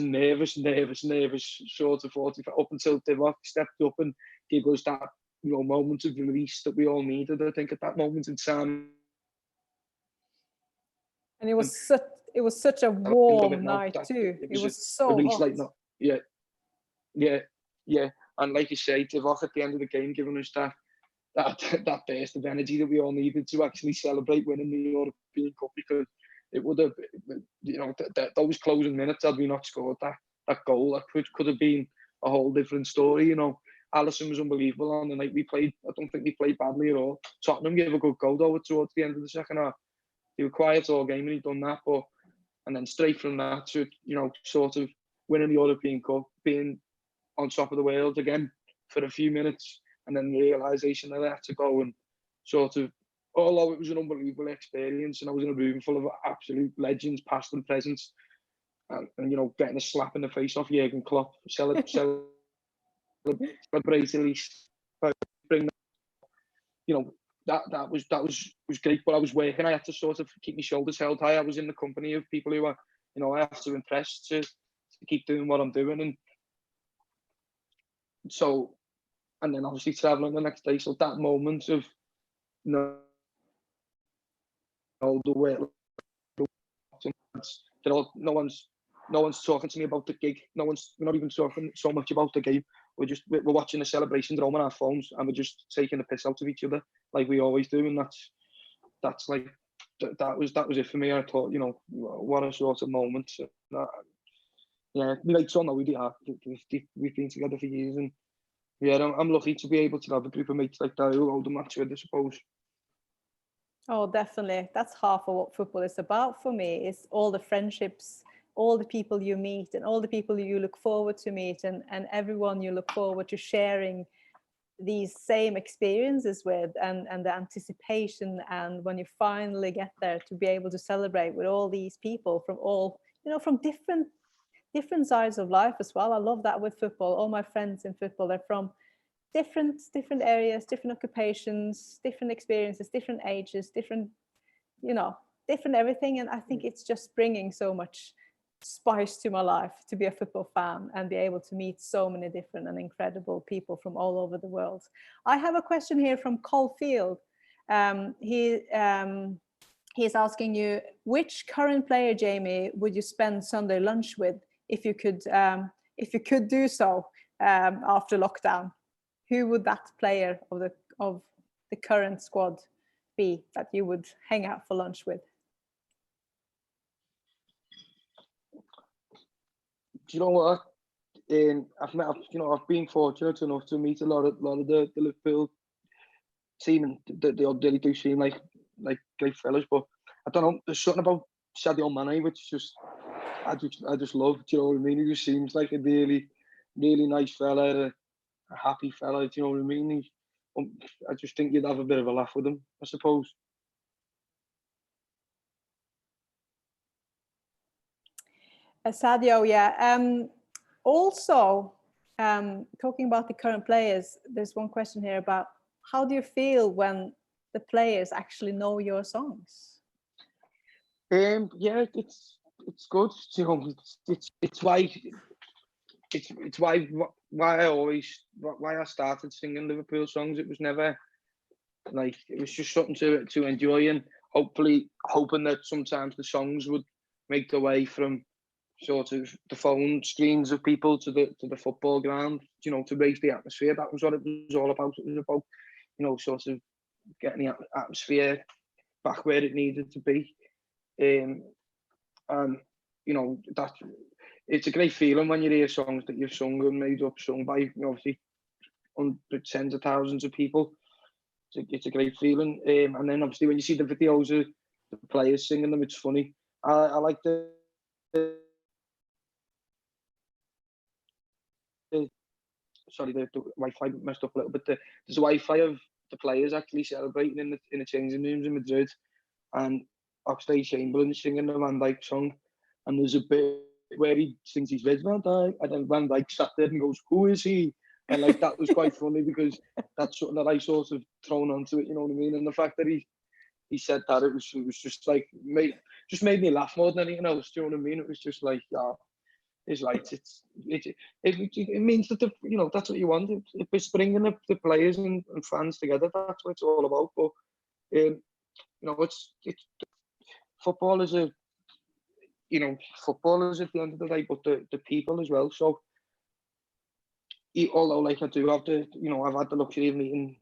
nervous sort of 45 up until Divock stepped up and gave us that, you know, moment of release that we all needed, I think, at that moment in time. And it was such a warm night too. It was so hot. Like, no, yeah. And like you say, Divock at the end of the game giving us that burst of energy that we all needed to actually celebrate winning the European Cup, because it would have, you know, those closing minutes, had we not scored that goal, that could have been a whole different story. You know, Alisson was unbelievable on the night we played. I don't think we played badly at all. Tottenham gave a good goal though towards the end of the second half. They were quiet all game, and he'd done that, and then straight from that to, you know, sort of winning the European Cup, being on top of the world again for a few minutes, and then the realisation that I had to go, and sort of, although it was an unbelievable experience, and I was in a room full of absolute legends, past and present, and you know, getting a slap in the face off Jurgen Klopp, celebrating at least, bring, you know, that was great. But I was working. I had to sort of keep my shoulders held high. I was in the company of people who are, you know, I have to impress to keep doing what I'm doing, and so, and then obviously traveling the next day. So that moment of, you know, the way, you know, no one's talking to me about the gig. We're not even talking so much about the game. We're watching the celebrations at home on our phones, and we're just taking the piss out of each other like we always do. And that's like, that was it for me. I thought, you know, what a sort of moment. Yeah, mates all know we are. We've been together for years, and yeah, I'm lucky to be able to have a group of mates like that who hold a match with, I suppose. Oh, definitely. That's half of what football is about for me. It's all the friendships, all the people you meet, and all the people you look forward to meet, and everyone you look forward to sharing these same experiences with, and the anticipation, and when you finally get there, to be able to celebrate with all these people from all, you know, from different sides of life as well. I love that with football. All my friends in football, they're from different areas, different occupations, different experiences, different ages, different, you know, different everything. And I think it's just bringing so much spice to my life to be a football fan and be able to meet so many different and incredible people from all over the world. I have a question here from Cole Field. He's asking you, which current player, Jamie, would you spend Sunday lunch with if you could do so after lockdown? Who would that player of the current squad be that you would hang out for lunch with? Do you know what? I've been fortunate enough to meet a lot of the Liverpool team, and they all really do seem like great fellas. But I don't know, there's something about Sadio Mane which just I just love. Do you know what I mean? He just seems like a really nice fella, a happy fella. Do you know what I mean? I just think you'd have a bit of a laugh with him, I suppose. Sadio, yeah. Also, talking about the current players, there's one question here about how do you feel when the players actually know your songs? Yeah, it's good. You know, it's why I started singing Liverpool songs. It was never like, it was just something to enjoy, and hoping that sometimes the songs would make their way from sort of the phone screens of people to the football ground, you know, to raise the atmosphere. That was what it was all about. It was about, you know, sort of getting the atmosphere back where it needed to be. And you know, it's a great feeling when you hear songs that you've sung and made up, sung by, you know, obviously tens of thousands of people. It's a great feeling. And then obviously when you see the videos of the players singing them, it's funny. I like sorry, the Wi-Fi messed up a little bit. There's a Wi-Fi of the players actually celebrating in the changing rooms in Madrid, and Oxlade-Chamberlain singing the Van Dijk song, and there's a bit where he sings his Red Van Dijk, and then Van Dijk sat there and goes, "Who is he?" And like, that was quite funny because that's something that I sort of thrown onto it, you know what I mean? And the fact that he said that, it was just like made me laugh more than anything else. Do you know what I mean? It was just like, it's like it means that you know, that's what you want. It's bringing the players and fans together. That's what it's all about. But you know, it's football is football is at the end of the day, but the people as well. So although, like, I do have I've had the luxury of meeting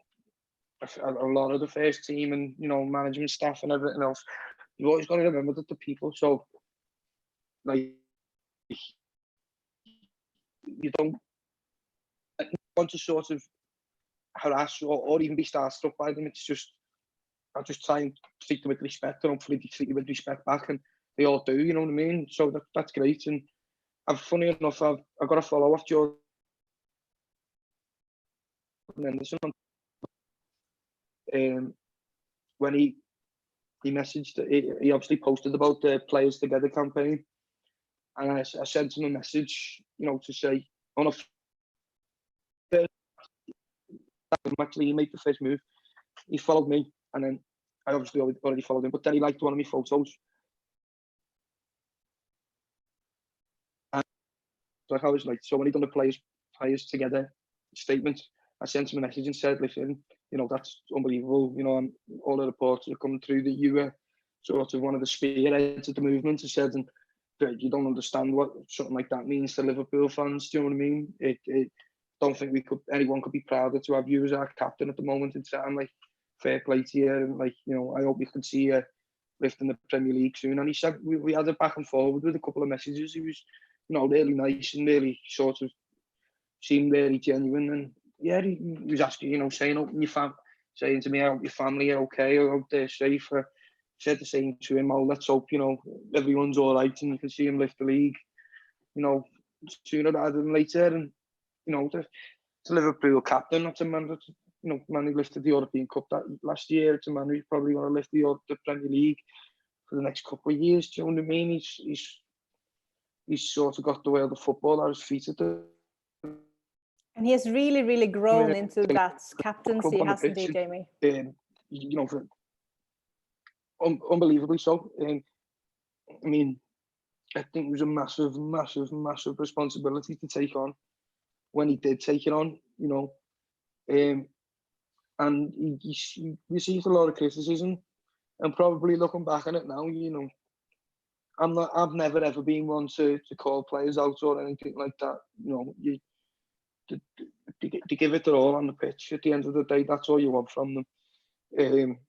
a lot of the first team and, you know, management staff and everything else, you've always got to remember that the people. So like, you don't want to sort of harass or even be starstruck by them. It's just, I just try and treat them with respect, and hopefully they treat you with respect back, and they all do, you know what I mean? So that's great. And funny enough, I've got a follow off Jordan Henderson when he messaged, he obviously posted about the Players Together campaign, and I sent him a message, you know, to say, actually, he made the first move. He followed me, and then I obviously already followed him, but then he liked one of my photos. And like, I was like, so when he done the players together statement, I sent him a message and said, listen, you know, that's unbelievable. You know, all the reports are coming through that you were sort of one of the spearheads of the movement. I said, and you don't understand what something like that means to Liverpool fans. Do you know what I mean? Don't think anyone could be prouder to have you as our captain at the moment in time. Like, fair play to you, and like, you know, I hope we can see you lifting the Premier League soon. And he said we had a back and forward with a couple of messages. He was, you know, really nice and really sort of seemed really genuine. And yeah, he was asking, you know, saying to me, I hope your family are okay, I hope they're safe. Said the same to him. Oh, let's hope, you know, everyone's all right and you can see him lift the league, you know, sooner rather than later. And you know, the Liverpool captain, not a man that, you know, man who lifted the European Cup that last year. It's a man who's probably going to lift the Premier League for the next couple of years. Do you know what I mean? He's sort of got the world of football at his feet at the And he has really, really grown into that captaincy, hasn't he, Jamie? You know, unbelievably so. I mean, I think it was a massive, massive, massive responsibility to take on when he did take it on, you know. And he received a lot of criticism, and probably looking back on it now, you know, I've never ever been one to call players out or anything like that. You know, to give it their all on the pitch. At the end of the day, that's all you want from them.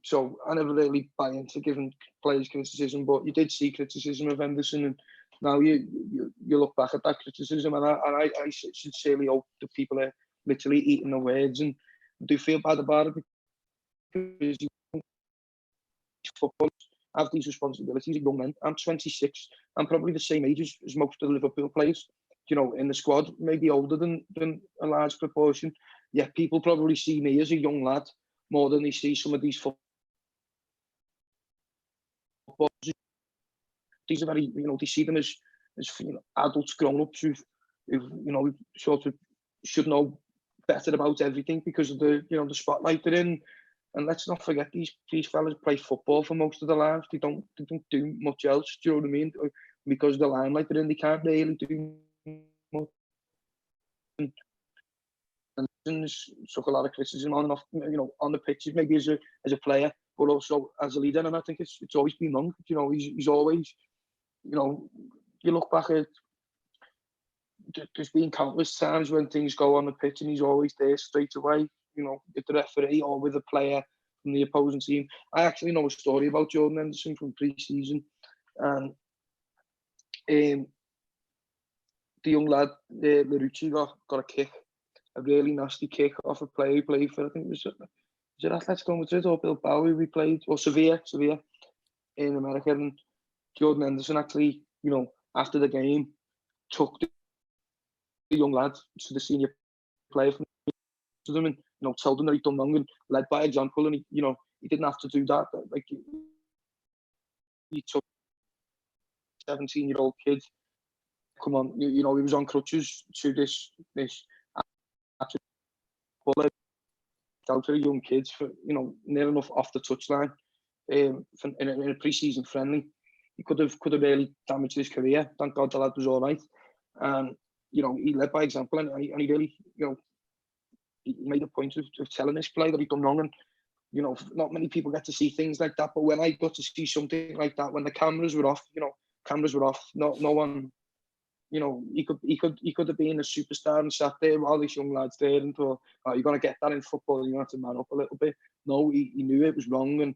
So I never really buy into giving players criticism, but you did see criticism of Henderson, and now you look back at that criticism, and I sincerely hope that people are literally eating the words and do feel bad about it, because footballers have these responsibilities. Young men. I'm 26. I'm probably the same age as most of the Liverpool players, you know, in the squad, maybe older than a large proportion. Yeah, people probably see me as a young lad more than they see some of these footballers. These are very, you know, they see them as you know, adults, grown-ups who, you know, sort of should know better about everything because of the, you know, the spotlight they're in. And let's not forget, these fellas play football for most of their lives. They don't do much else. Do you know what I mean? Because of the limelight they're in, they can't really do much. And took a lot of criticism on and off, you know, on the pitches, maybe as a player, but also as a leader. And I think it's always been wrong. You know, he's always, you know, you look back at, there's been countless times when things go on the pitch and he's always there straight away, you know, with the referee or with a player from the opposing team. I actually know a story about Jordan Henderson from pre-season, and the young lad, Larucci, got a kick, a really nasty kick off a player who played for, I think was it Atletico Madrid or Bilbao we played, or Sevilla in America. And Jordan Henderson actually, you know, after the game, took the young lad to the senior player from them, and, you know, told them that he'd done wrong and led by example. And he, you know, he didn't have to do that. Like, he took a 17-year-old kid, come on, you know, he was on crutches to this absolute out for a young kid, for, you know, near enough off the touchline, in a pre-season friendly. He could have really damaged his career. Thank God the lad was all right. And, you know, he led by example, and he really, you know, he made a point of telling this player that he'd done wrong. And, you know, not many people get to see things like that. But when I got to see something like that, when the cameras were off, you know, no one, you know, he could have been a superstar and sat there while this young lad's there and thought, oh, you're going to get that in football, you have to man up a little bit. No, he knew it was wrong. And,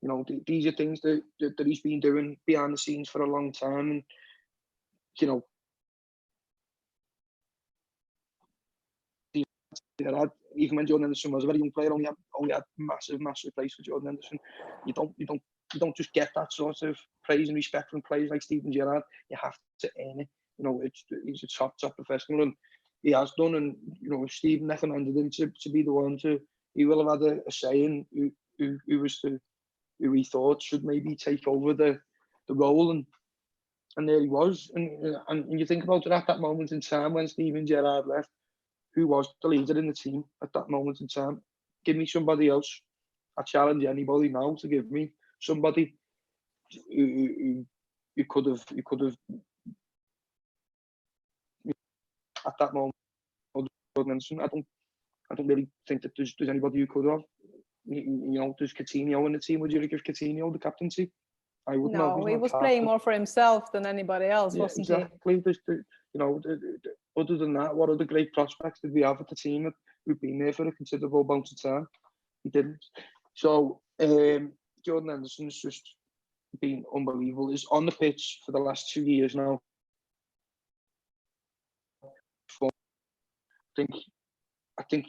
you know, these are things that he's been doing behind the scenes for a long time. And, you know, even when Jordan Henderson was a very young player, only had massive praise for Jordan Henderson. You don't just get that sort of praise and respect from players like Steven Gerrard. You have to earn it. You know, he's a top professional, and he has done. And, you know, if Steven recommended him to be the one to, he will have had a say in who he thought should maybe take over the role, and there he was. And you think about it, at that moment in time when Steven Gerrard left, who was the leader in the team at that moment in time? Give me somebody else. I challenge anybody now to give me somebody who could have at that moment. I don't really think that there's anybody who could have. You know, there's Coutinho in the team. Would you give Coutinho the captaincy? I wouldn't. No, he was playing more for himself than anybody else, wasn't he? Exactly. You know, other than that, what other great prospects did we have at the team who've been there for a considerable amount of time? He didn't. So Jordan Henderson's just been unbelievable. He's on the pitch for the last 2 years now. I think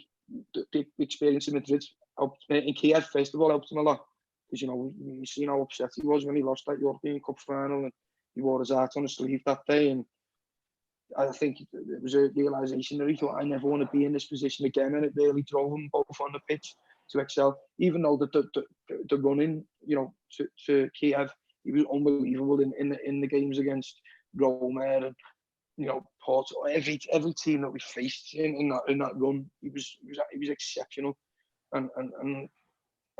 the experience in Madrid helped, in Kiev first of all, helped him a lot, because, you know, you seen how upset he was when he lost that European Cup final, and he wore his heart on his sleeve that day. And I think it was a realisation that he thought, I never want to be in this position again, and it really drove him both on the pitch to excel. Even though the running, you know, to Kiev, he was unbelievable in the games against Roma Porto, every team that we faced in that run, he was exceptional, and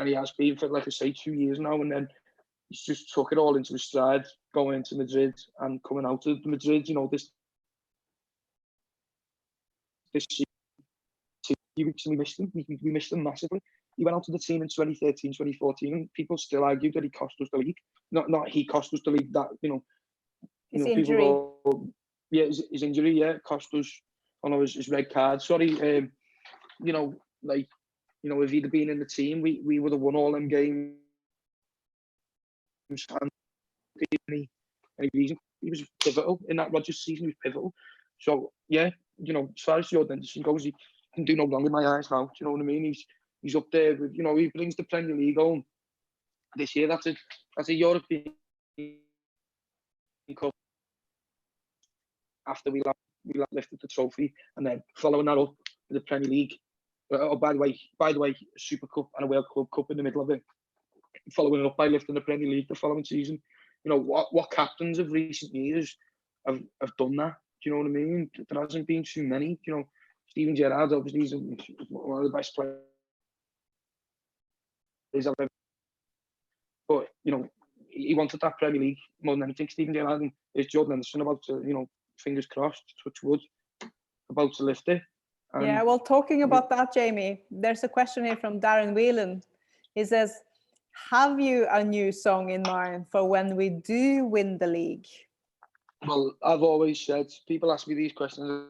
he has been for, like I say, 2 years now, and then he's just took it all into his stride, going into Madrid and coming out of Madrid. This season, 2 weeks, and we missed him. We missed him massively. He went out to the team in 2013, 2014, and people still argued that he cost us the league. Not he cost us the league. That his injury. His injury, cost us. His red card. Sorry, if he'd have been in the team, we would have won all them games. And any reason, he was pivotal in that Rodgers season. He was pivotal. So yeah, as far as Jordan Henderson goes, he can do no wrong in my eyes now. Do you know what I mean? He's up there with, he brings the Premier League home this year. That's a European Cup after we lifted the trophy, and then following that up with the Premier League. By the way, a Super Cup and a World Club Cup in the middle of it. Following it up by lifting the Premier League the following season. What captains of recent years have done that? Do you know what I mean? There hasn't been too many. Steven Gerrard obviously is one of the best players I've ever. But he wanted that Premier League more than anything. Steven Gerrard, and there's Jordan Henderson about to, fingers crossed, touch wood, about to lift it. Yeah, well, talking about that, Jamie, there's a question here from Darren Whelan. He says, have you a new song in mind for when we do win the league? Well, I've always said, people ask me these questions.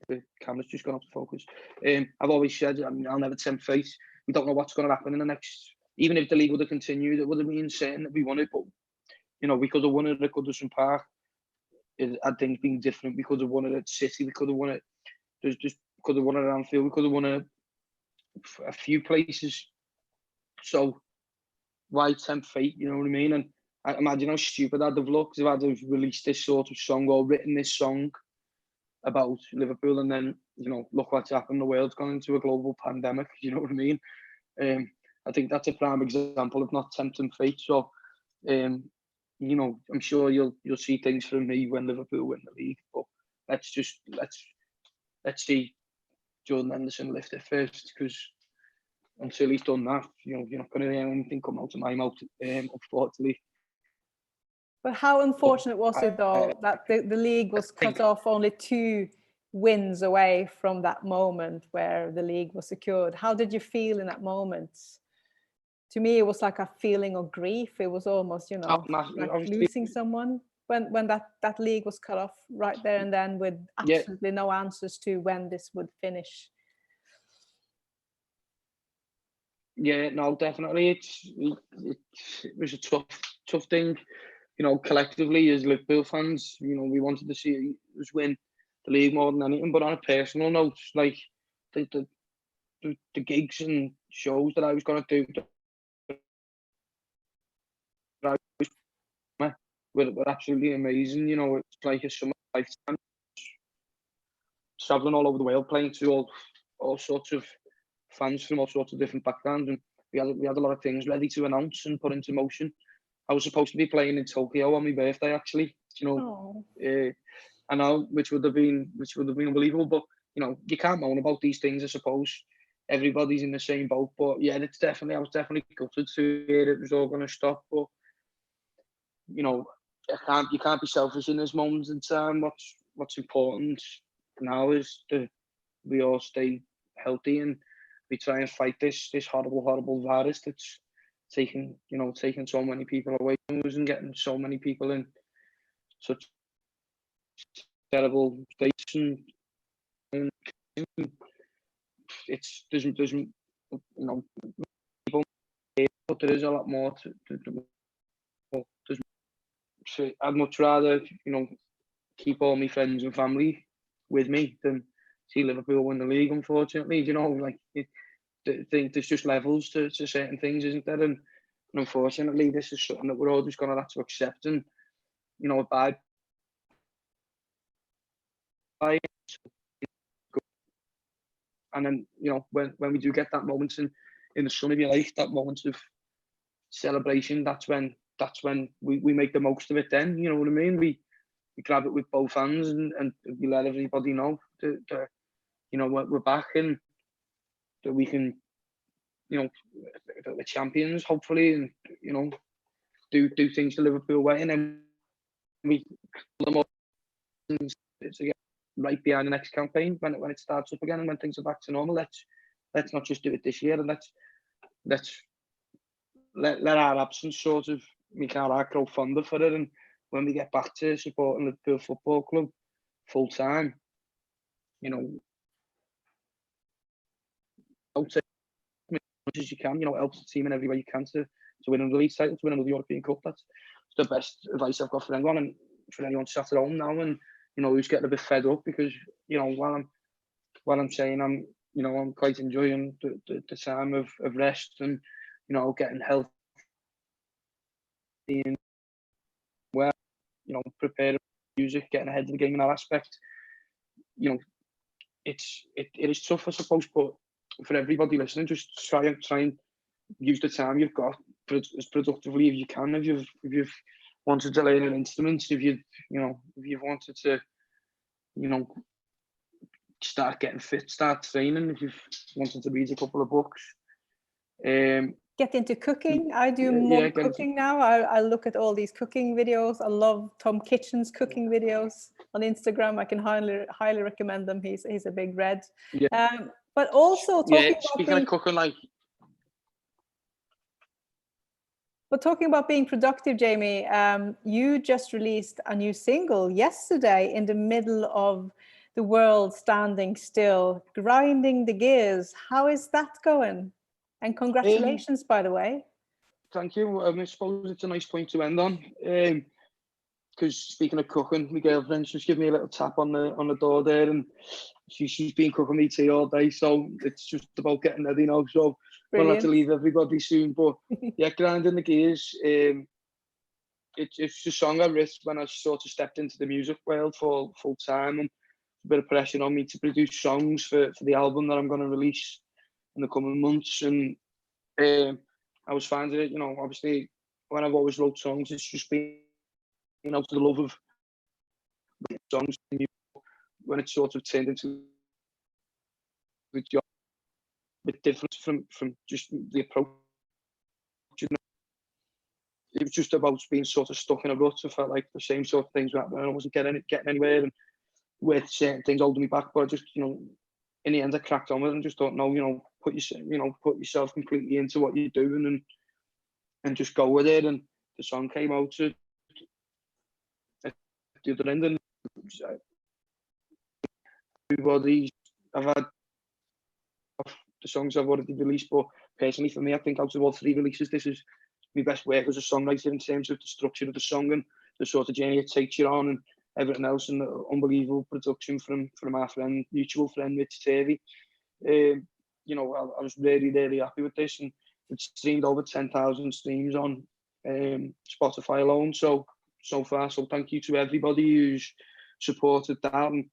The camera's just gone off the focus. I've always said, I'll never tempt fate. We don't know what's going to happen in the next. Even if the league would have continued, it would have been certain that we won it. But we could have won it at Goodison Park. Had things been different, we could have won it at City. We could have won it. Just could have won it at Anfield. We could have won it a few places. So why tempt fate? You know what I mean? And I imagine how stupid I'd have looked if I'd have released this sort of song or written this song about Liverpool, and then look what's happened. The world's gone into a global pandemic. You know what I mean? I think that's a prime example of not tempting fate. So, I'm sure you'll see things from me when Liverpool win the league. But let's see Jordan Henderson lift it first, because until he's done that, you're not going to hear anything come out of my mouth, unfortunately. But how unfortunate was it, though, that the league was cut off only 2 wins away from that moment where the league was secured? How did you feel in that moment? To me, it was like a feeling of grief. It was almost, like losing someone when that league was cut off right there and then, with absolutely no answers to when this would finish. Yeah, no, definitely. It was a tough thing. Collectively as Liverpool fans, we wanted to see us win the league more than anything. But on a personal note, like the gigs and shows that I was going to do, were absolutely amazing. It's like a summer lifetime. Traveling all over the world, playing to all sorts of fans from all sorts of different backgrounds, and we had a lot of things ready to announce and put into motion. I was supposed to be playing in Tokyo on my birthday, actually. I know, which would have been unbelievable. But you can't moan about these things. I suppose everybody's in the same boat. But yeah, I was definitely gutted to hear it was all going to stop. But you can't be selfish in this moment in time. What's important now is that we all stay healthy and we try and fight this horrible virus that's taking so many people away from us and getting so many people in such terrible states. And there's people, but there is a lot more I'd much rather keep all my friends and family with me than see Liverpool win the league, unfortunately. I think there's just levels to certain things, isn't there? And unfortunately, this is something that we're all just going to have to accept and abide by. And then when we do get that moment in the sun, if you like, that moment of celebration, that's when we make the most of it then, you know what I mean? We grab it with both hands and we let everybody know that you know, we're back and that we can, you know, that we're champions hopefully, and you know, do things the Liverpool way, and then we it's again right behind the next campaign when it starts up again and when things are back to normal. Let's not just do it this year, and let's let our absence sort of make our heart grow fonder for it, and when we get back to supporting Liverpool Football Club full time, you know, out as much as you can, you know, help the team in every way you can to win another league title, to win another European Cup. That's the best advice I've got for anyone, and for anyone sat at home now and, you know, who's getting a bit fed up, because, you know, while I'm saying I'm quite enjoying the time of rest and, you know, getting healthy and well, you know, preparing music, getting ahead of the game in that aspect. You know, it is tough, I suppose, but for everybody listening, just try and use the time you've got as productively as you can. If you've wanted to learn an instrument, if you've wanted to, you know, start getting fit, start training, if you've wanted to read a couple of books. Get into cooking. I do more cooking now. I look at all these cooking videos. I love Tom Kitchen's cooking videos on Instagram. I can highly recommend them. He's a big red. Yeah. But also speaking of cooking, like. But talking about being productive, Jamie, you just released a new single yesterday in the middle of the world standing still, grinding the gears. How is that going? And congratulations, by the way. Thank you. I suppose it's a nice point to end on. Because speaking of cooking, my girlfriend just gave me a little tap on the door there, and she's been cooking me tea all day, so it's just about getting ready now. So we'll have to leave everybody soon. But yeah, grinding the gears. It's a song I wrote when I sort of stepped into the music world full time, and a bit of pressure on me to produce songs for the album that I'm going to release in the coming months. And I was finding it, you know, obviously when I've always wrote songs, it's just been, you know, to the love of songs. When it sort of turned into the job, a bit different from just the approach. You know, it was just about being sort of stuck in a rut. I felt like the same sort of things were happening. I wasn't getting anywhere, and with certain things holding me back. But I just, you know, in the end, I cracked on with it and just thought, no, you know, put yourself completely into what you're doing and just go with it. And the song came out at the other end, and everybody, I've had the songs I've already released, but personally for me, I think out of all 3 releases, this is my best work as a songwriter in terms of the structure of the song and the sort of journey it takes you on, and everything else, and the unbelievable production from our mutual friend Mitch Turvey. You know, I was really, really happy with this, and it's streamed over 10,000 streams on Spotify alone so far. So thank you to everybody who's supported that and,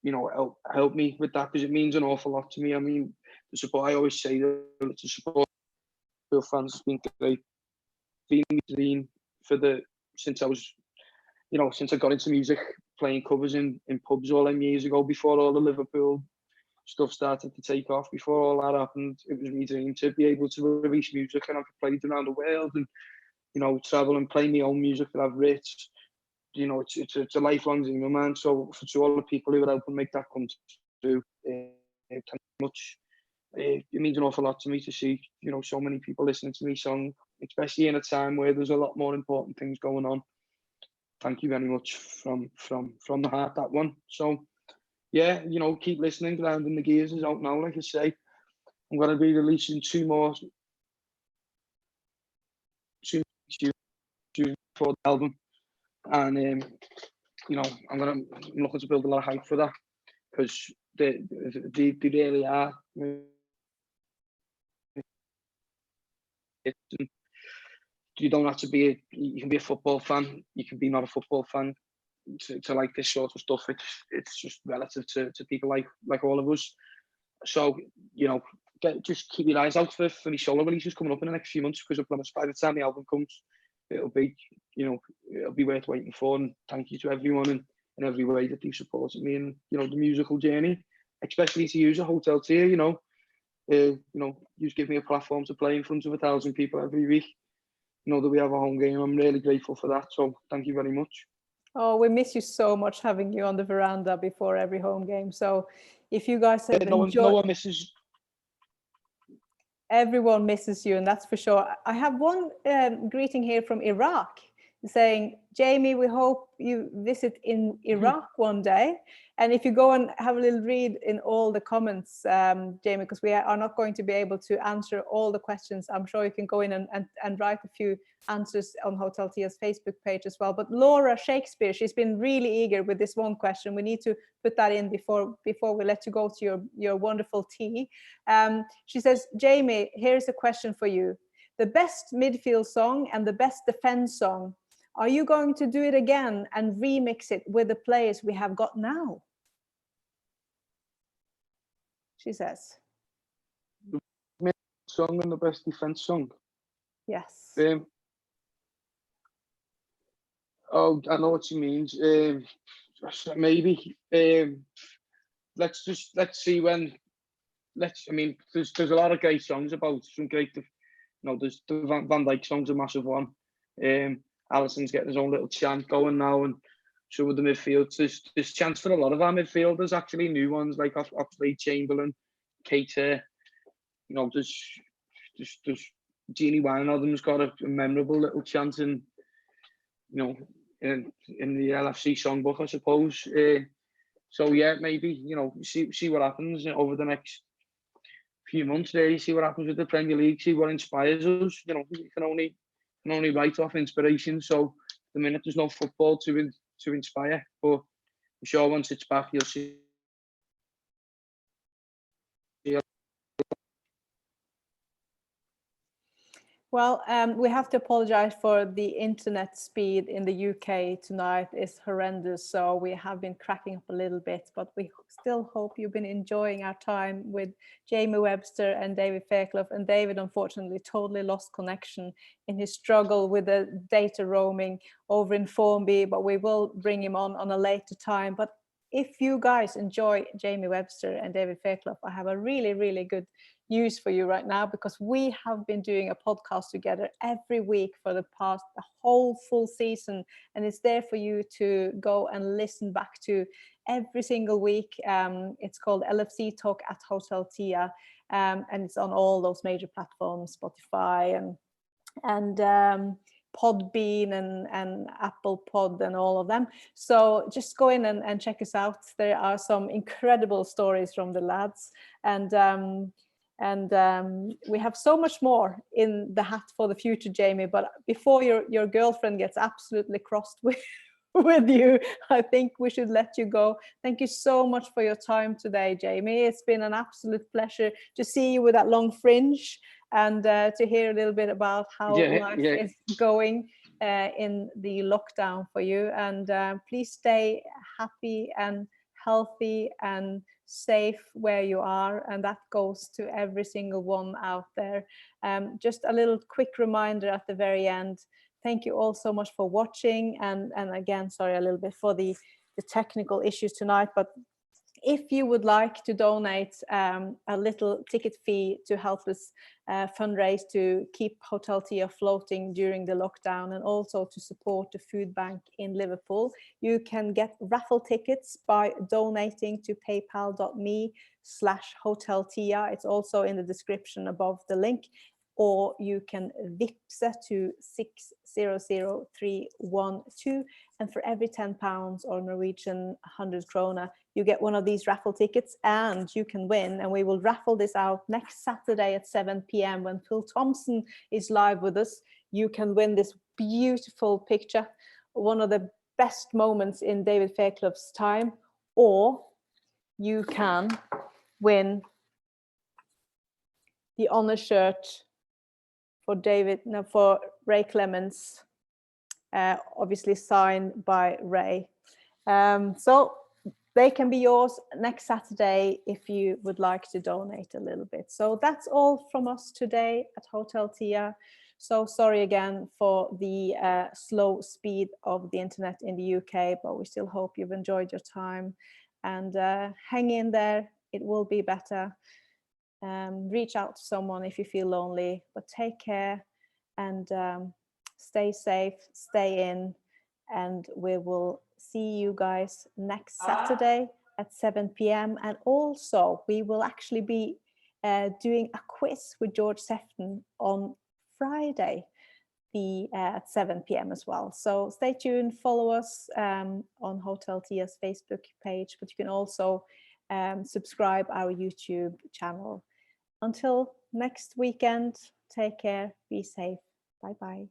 you know, help me with that, because it means an awful lot to me. I mean, the support, I always say that the support of fans has been great. Been my dream since I got into music, playing covers in pubs all them years ago, before all the Liverpool stuff started to take off, before all that happened. It was my dream to be able to release music, and I've played around the world and, you know, travel and play my own music that I've written. You know, it's a lifelong dream of mine. So to all the people who are helping make that come true, thank you very much. It means an awful lot to me to see, you know, so many people listening to me song, especially in a time where there's a lot more important things going on. Thank you very much from the heart, that one. So yeah, you know, keep listening. Grinding the Gears is out now, like I say. I'm going to be releasing 2 more for the album, and you know, I'm looking to build a lot of hype for that, because they really are. You don't have to be you can be a football fan, you can be not a football fan to like this sort of stuff. It's just relative to people like all of us. So, you know, just keep your eyes out for the solo releases coming up in the next few months, because I promise by the time the album comes, it'll be worth waiting for. And thank you to everyone in every way that they've supported me in the musical journey, especially to use a Hotel Tia. You give me a platform to play in front of 1,000 people every week. That we have a home game. I'm really grateful for that. So thank you very much. Oh, we miss you so much, having you on the veranda before every home game. So if you guys have enjoyed... No one misses... Everyone misses you, and that's for sure. I have one greeting here from Iraq saying, Jamie, we hope you visit in Iraq one day. And if you go and have a little read in all the comments, Jamie, because we are not going to be able to answer all the questions. I'm sure you can go in and write a few answers on Hotel Tia's Facebook page as well. But Laura Shakespeare, she's been really eager with this one question. We need to put that in before we let you go to your wonderful tea. She says, Jamie, here's a question for you. The best midfield song and the best defense song, are you going to do it again and remix it with the players we have got now? She says. The best song and the best defense song? Yes. Oh, I know what she means. Maybe. Let's see when. There's a lot of great songs about some great. There's the Van Dijk song's a massive one. Alisson's getting his own little chant going now, and some of the midfield. There's chance for a lot of our midfielders, actually, new ones like Oxlade-Chamberlain, Keita. There's Jeannie Wijnaldum's got a memorable little chant in the LFC songbook, I suppose. So yeah, maybe see what happens over the next few months. There, see what happens with the Premier League. See what inspires us. We can only write off inspiration. So at the minute there's no football to inspire, but I'm sure once it's back, you'll see. Well, we have to apologize for the internet speed in the UK tonight is horrendous, so we have been cracking up a little bit, but we still hope you've been enjoying our time with Jamie Webster and David Fairclough. And David, unfortunately, totally lost connection in his struggle with the data roaming over in Formby, but we will bring him on a later time. But if you guys enjoy Jamie Webster and David Fairclough, I have a really, really good news for you right now, because we have been doing a podcast together every week for the whole full season, and it's there for you to go and listen back to every single week. It's called LFC Talk at Hotel Tia, and it's on all those major platforms, Spotify and Podbean and Apple Pod and all of them. So just go in and check us out. There are some incredible stories from the lads, and we have so much more in the hat for the future, Jamie. But before your girlfriend gets absolutely crossed with you, I think we should let you go. Thank you so much for your time today, Jamie. It's been an absolute pleasure to see you with that long fringe and to hear a little bit about how life is going in the lockdown for you. And please stay happy and healthy and safe where you are, and that goes to every single one out there. Just a little quick reminder at the very end, thank you all so much for watching, and again, sorry a little bit for the technical issues tonight, but if you would like to donate a little ticket fee to help us fundraise to keep Hotel Tia floating during the lockdown, and also to support the food bank in Liverpool, you can get raffle tickets by donating to paypal.me/Hotel Tia. It's also in the description above the link, or you can Vipsa to 600312, and for every £10 or Norwegian 100 krona, you get one of these raffle tickets, and you can win. And we will raffle this out next Saturday at 7 p.m. when Phil Thompson is live with us. You can win this beautiful picture, one of the best moments in David Fairclough's time, or you can win the honor shirt for Ray Clemence, obviously signed by Ray. So they can be yours next Saturday if you would like to donate a little bit. So that's all from us today at Hotel Tia. So sorry again for the slow speed of the internet in the UK, but we still hope you've enjoyed your time, and hang in there. It will be better. Reach out to someone if you feel lonely, but take care and stay safe, stay in, and we will see you guys next Saturday at 7 p.m. And also we will actually be doing a quiz with George Sefton on Friday at 7 p.m. as well. So stay tuned, follow us on Hotel Tia's Facebook page, but you can also subscribe our YouTube channel. Until next weekend, take care, be safe, bye-bye.